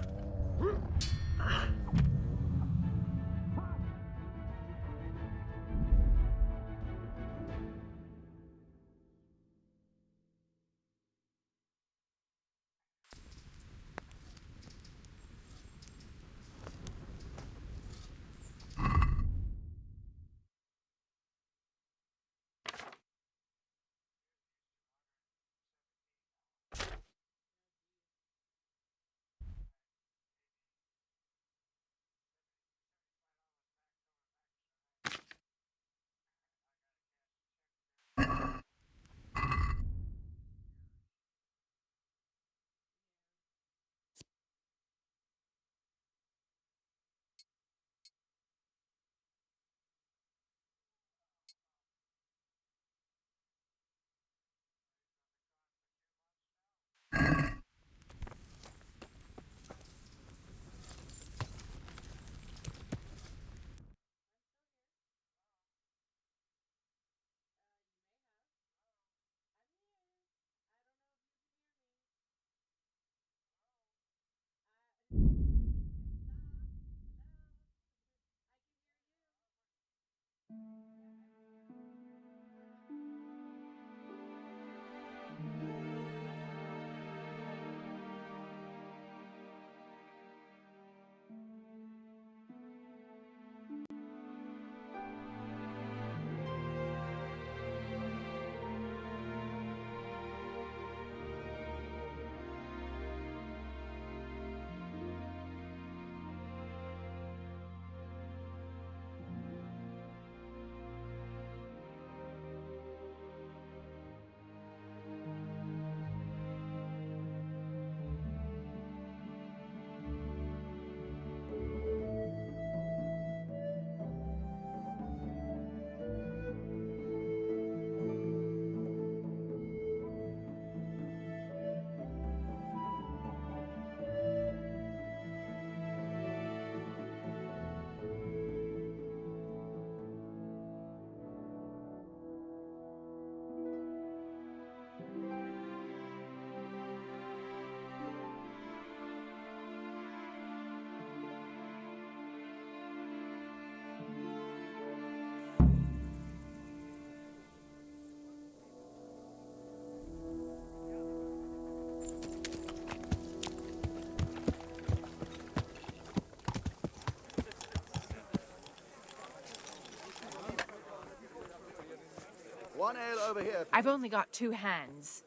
One ale over here. I've only got 2 hands.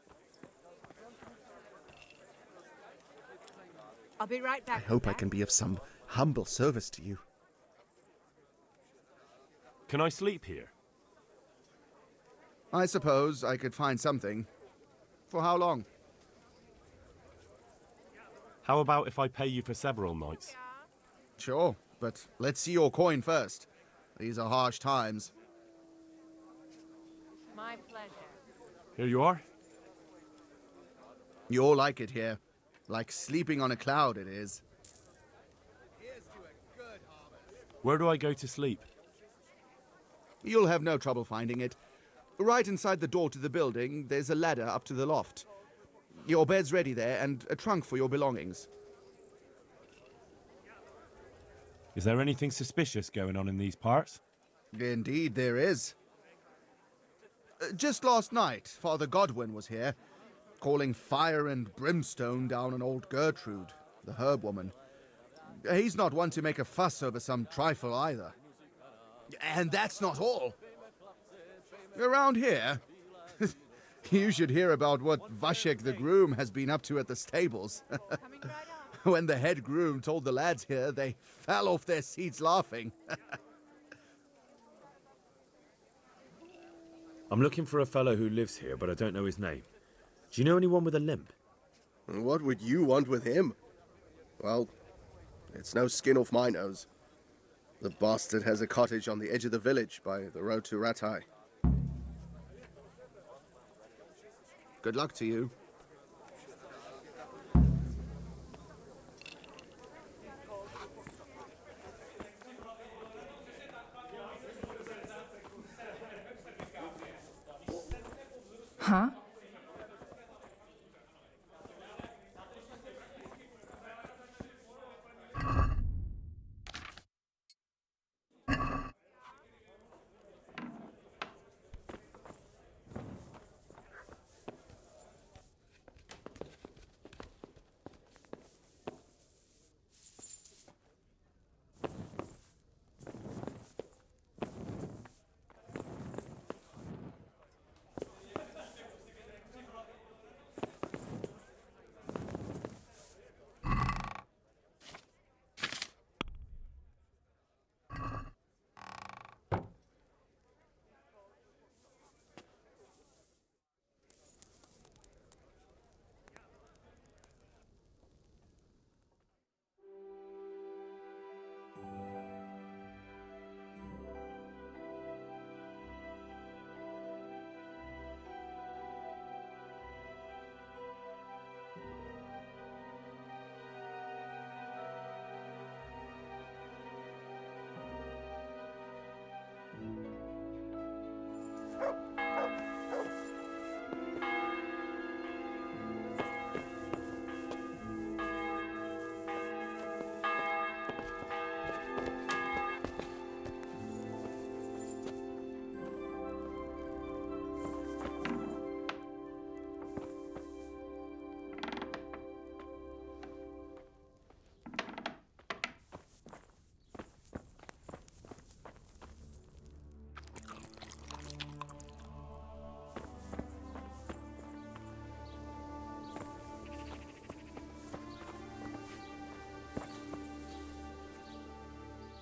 I'll be right I back. hope I can be of some humble service to you. Can I sleep here? I suppose I could find something. For how long? How about if I pay you for several nights? Sure, but let's see your coin first. These are harsh times. My pleasure. Here you are. You'll like it here. Like sleeping on a cloud, it is. Where do I go to sleep? You'll have no trouble finding it. Right inside the door to the building, there's a ladder up to the loft. Your bed's ready there, and a trunk for your belongings. Is there anything suspicious going on in these parts? Indeed there is. Just last night, Father Godwin was here, calling fire and brimstone down on old Gertrude, the herb woman. He's not one to make a fuss over some trifle either. And that's not all. Around here, you should hear about what Vashek the groom has been up to at the stables. When the head groom told the lads here, they fell off their seats laughing. I'm looking for a fellow who lives here, but I don't know his name. Do you know anyone with a limp? What would you want with him? Well, it's no skin off my nose. The bastard has a cottage on the edge of the village by the road to Ratai. Good luck to you. Huh?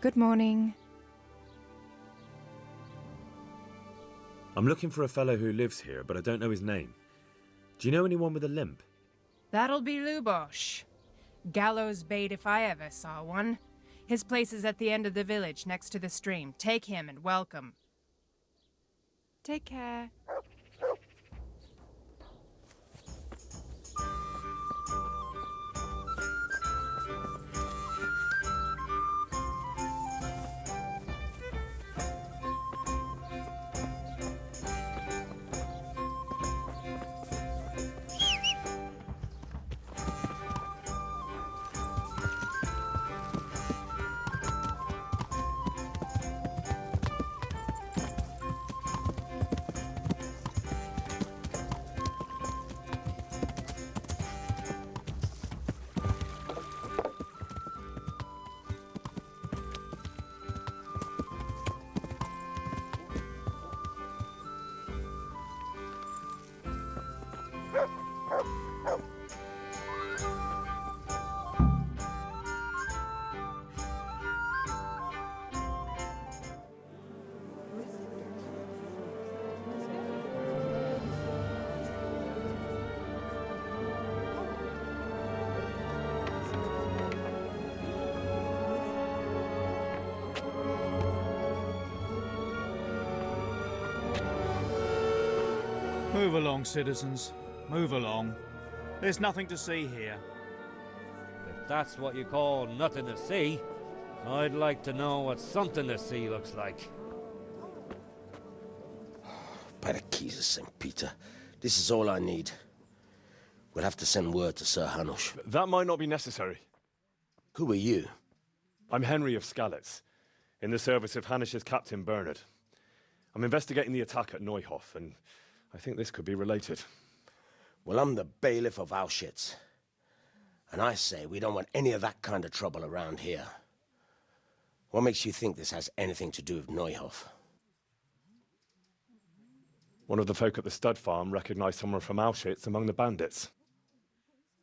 Good morning. I'm looking for a fellow who lives here, but I don't know his name. Do you know anyone with a limp? That'll be Lubosh. Gallows bait if I ever saw one. His place is at the end of the village, next to the stream. Take him and welcome. Take care. Move along, citizens. Move along. There's nothing to see here. If that's what you call nothing to see, I'd like to know what something to see looks like. By the keys of St. Peter, this is all I need. We'll have to send word to Sir Hanush. That might not be necessary. Who are you? I'm Henry of Skalitz, in the service of Hanush's Captain Bernard. I'm investigating the attack at Neuhof, and I think this could be related. Well, I'm the bailiff of Auschwitz. And I say we don't want any of that kind of trouble around here. What makes you think this has anything to do with Neuhof? One of the folk at the stud farm recognized someone from Auschwitz among the bandits.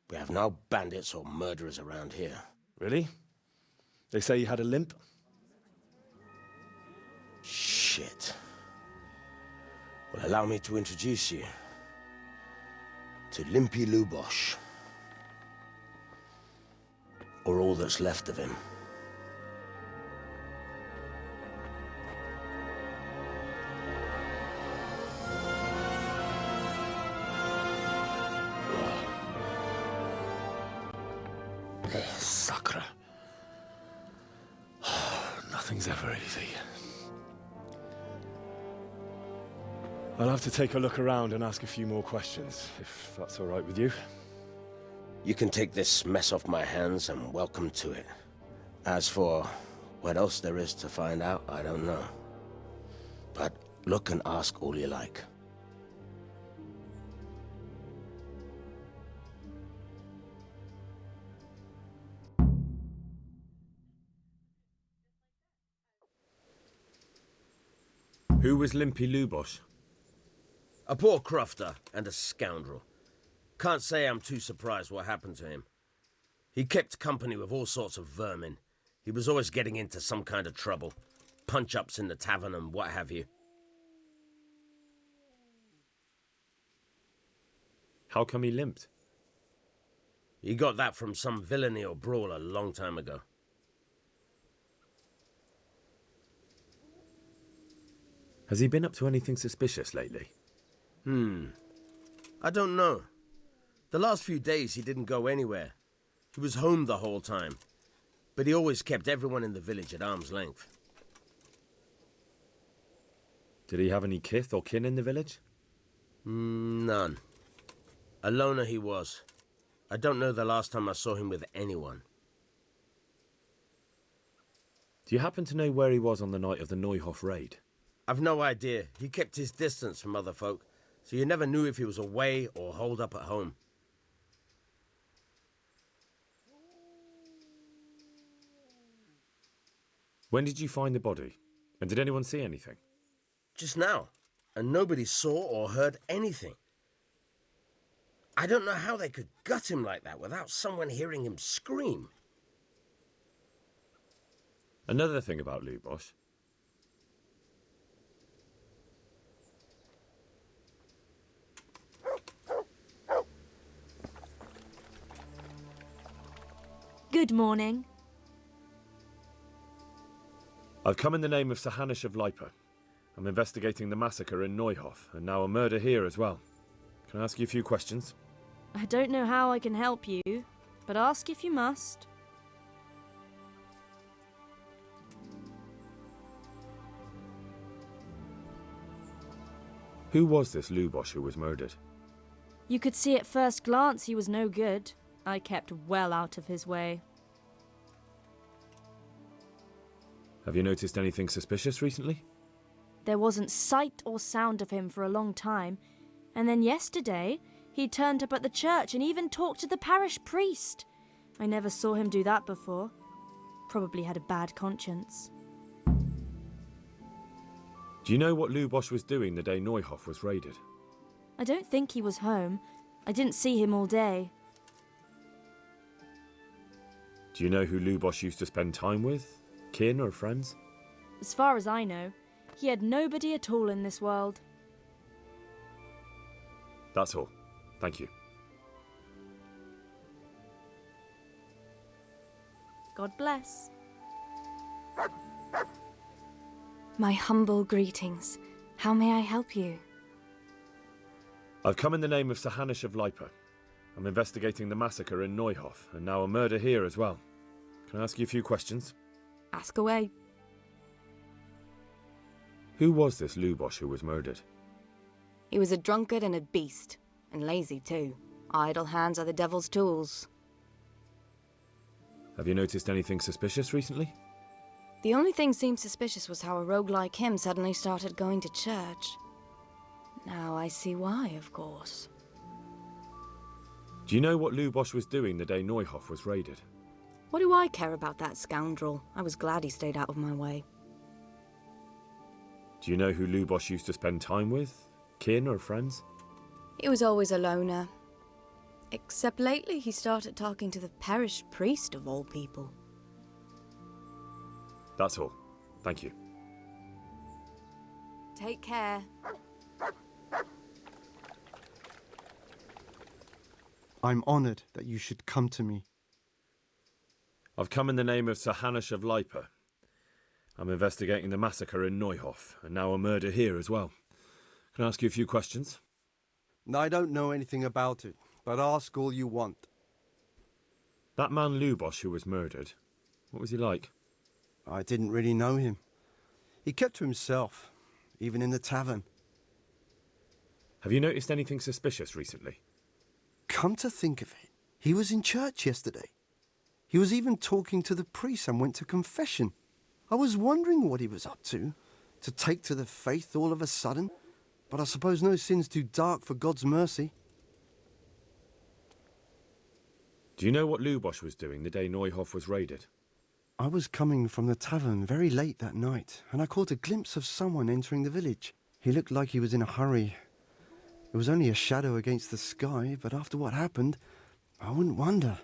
We have no bandits or murderers around here. Really? They say he had a limp? Shit. Well, allow me to introduce you to Limpy Lubosh. Or all that's left of him. Sakra. Nothing's ever easy. I'll have to take a look around and ask a few more questions, if that's all right with you. You can take this mess off my hands and welcome to it. As for what else there is to find out, I don't know. But look and ask all you like. Who was Limpy Lubosh? A poor crofter and a scoundrel. Can't say I'm too surprised what happened to him. He kept company with all sorts of vermin. He was always getting into some kind of trouble. Punch-ups in the tavern and what have you. How come he limped? He got that from some villainy or brawl a long time ago. Has he been up to anything suspicious lately? I don't know. The last few days he didn't go anywhere. He was home the whole time. But he always kept everyone in the village at arm's length. Did he have any kith or kin in the village? None. A loner he was. I don't know the last time I saw him with anyone. Do you happen to know where he was on the night of the Neuhof raid? I've no idea. He kept his distance from other folk, so you never knew if he was away or holed up at home. When did you find the body? And did anyone see anything? Just now, and nobody saw or heard anything. I don't know how they could gut him like that without someone hearing him scream. Another thing about Lubosh. Good morning. I've come in the name of Sir Hanush of Lipa. I'm investigating the massacre in Neuhof, and now a murder here as well. Can I ask you a few questions? I don't know how I can help you, but ask if you must. Who was this Lubosh who was murdered? You could see at first glance he was no good. I kept well out of his way. Have you noticed anything suspicious recently? There wasn't sight or sound of him for a long time, and then yesterday he turned up at the church and even talked to the parish priest. I never saw him do that before. Probably had a bad conscience. Do you know what Lubosh was doing the day Neuhof was raided? I don't think he was home. I didn't see him all day. Do you know who Lubosh used to spend time with? Kin or friends? As far as I know, he had nobody at all in this world. That's all. Thank you. God bless. My humble greetings. How may I help you? I've come in the name of Sir Hanish of Lipa. I'm investigating the massacre in Neuhof, and now a murder here as well. Can I ask you a few questions? Ask away. Who was this Lubosh who was murdered? He was a drunkard and a beast, and lazy too. Idle hands are the devil's tools. Have you noticed anything suspicious recently? The only thing seemed suspicious was how a rogue like him suddenly started going to church. Now I see why, of course. Do you know what Lubosh was doing the day Neuhof was raided? What do I care about that scoundrel? I was glad he stayed out of my way. Do you know who Lubosh used to spend time with? Kin or friends? He was always a loner. Except lately he started talking to the parish priest of all people. That's all. Thank you. Take care. I'm honored that you should come to me. I've come in the name of Sir Hanish of Lipa. I'm investigating the massacre in Neuhof, and now a murder here as well. Can I ask you a few questions? I don't know anything about it, but ask all you want. That man Lubosh who was murdered, what was he like? I didn't really know him. He kept to himself, even in the tavern. Have you noticed anything suspicious recently? Come to think of it, he was in church yesterday. He was even talking to the priest and went to confession. I was wondering what he was up to take to the faith all of a sudden. But I suppose no sin's too dark for God's mercy. Do you know what Lubosh was doing the day Neuhof was raided? I was coming from the tavern very late that night, and I caught a glimpse of someone entering the village. He looked like he was in a hurry. It was only a shadow against the sky, but after what happened, I wouldn't wonder.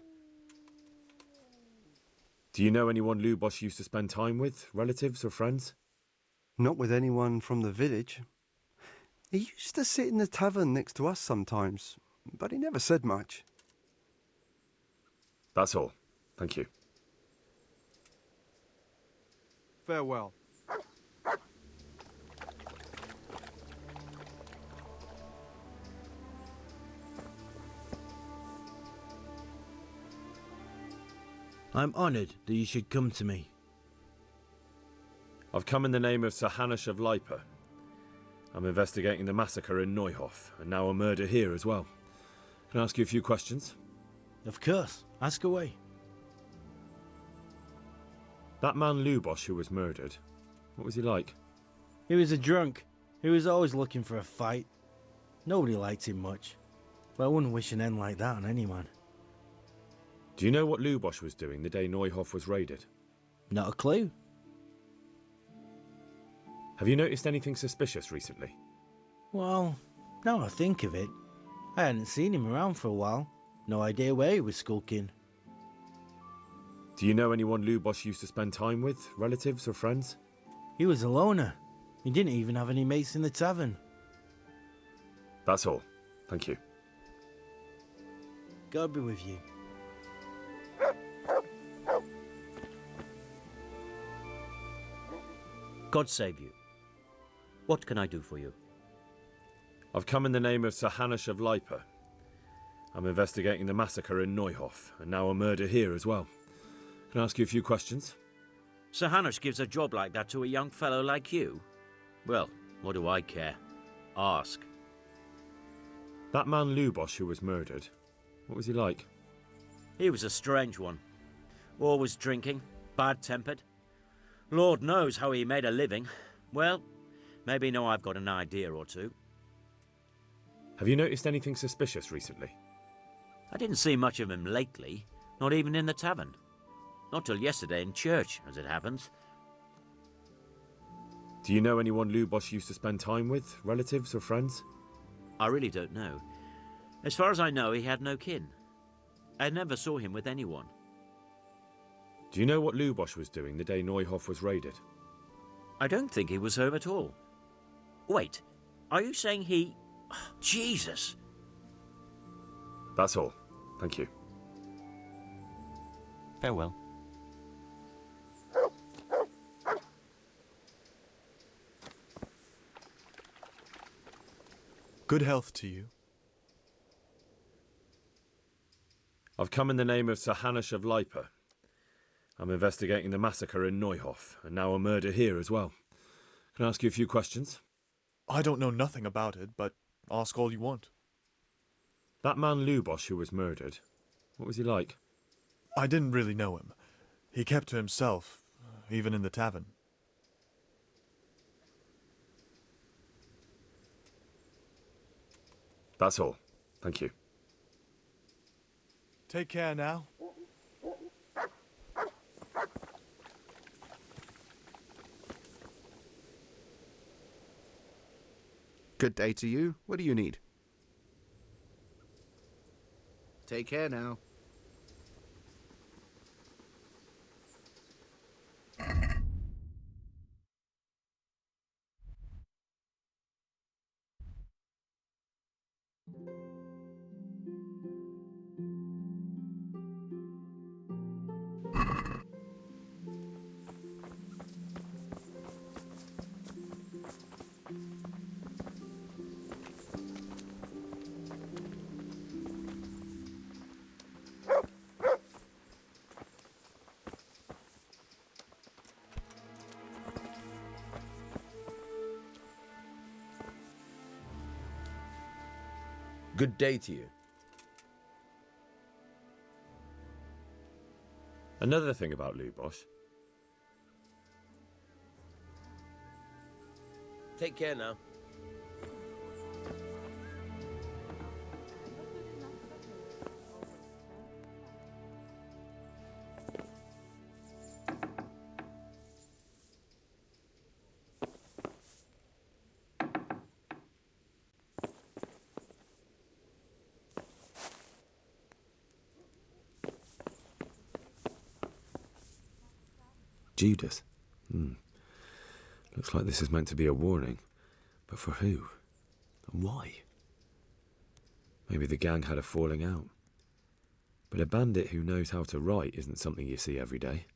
Do you know anyone Lubosh used to spend time with, relatives or friends? Not with anyone from the village. He used to sit in the tavern next to us sometimes, but he never said much. That's all. Thank you. Farewell. I'm honored that you should come to me. I've come in the name of Sir Hanish of Lipa. I'm investigating the massacre in Neuhof, and now a murder here as well. Can I ask you a few questions? Of course. Ask away. That man Lubosh who was murdered, what was he like? He was a drunk. He was always looking for a fight. Nobody liked him much. But I wouldn't wish an end like that on anyone. Do you know what Lubosh was doing the day Neuhof was raided? Not a clue. Have you noticed anything suspicious recently? Well, now I think of it, I hadn't seen him around for a while. No idea where he was skulking. Do you know anyone Lubosh used to spend time with, relatives or friends? He was a loner. He didn't even have any mates in the tavern. That's all. Thank you. God be with you. God save you. What can I do for you? I've come in the name of Sir Hanish of Lipa. I'm investigating the massacre in Neuhof, and now a murder here as well. Can I ask you a few questions? Sir Hanish gives a job like that to a young fellow like you? Well, what do I care? Ask. That man Lubosh who was murdered, what was he like? He was a strange one. Always drinking, bad-tempered. Lord knows how he made a living. Well, maybe now I've got an idea or two. Have you noticed anything suspicious recently? I didn't see much of him lately, not even in the tavern. Not till yesterday in church, as it happens. Do you know anyone Lubosh used to spend time with, relatives or friends? I really don't know. As far as I know, he had no kin. I never saw him with anyone. Do you know what Lubosh was doing the day Neuhof was raided? I don't think he was home at all. Wait, are you saying he... Jesus! That's all. Thank you. Farewell. Good health to you. I've come in the name of Sir Hanush of Lipa. I'm investigating the massacre in Neuhof, and now a murder here as well. Can I ask you a few questions? I don't know nothing about it, but ask all you want. That man Lubosh who was murdered, what was he like? I didn't really know him. He kept to himself, even in the tavern. That's all. Thank you. Take care now. Good day to you. What do you need? Take care now. Good day to you. Another thing about Lubosh. Take care now. Judas. Looks like this is meant to be a warning. But for who? And why? Maybe the gang had a falling out. But a bandit who knows how to write isn't something you see every day.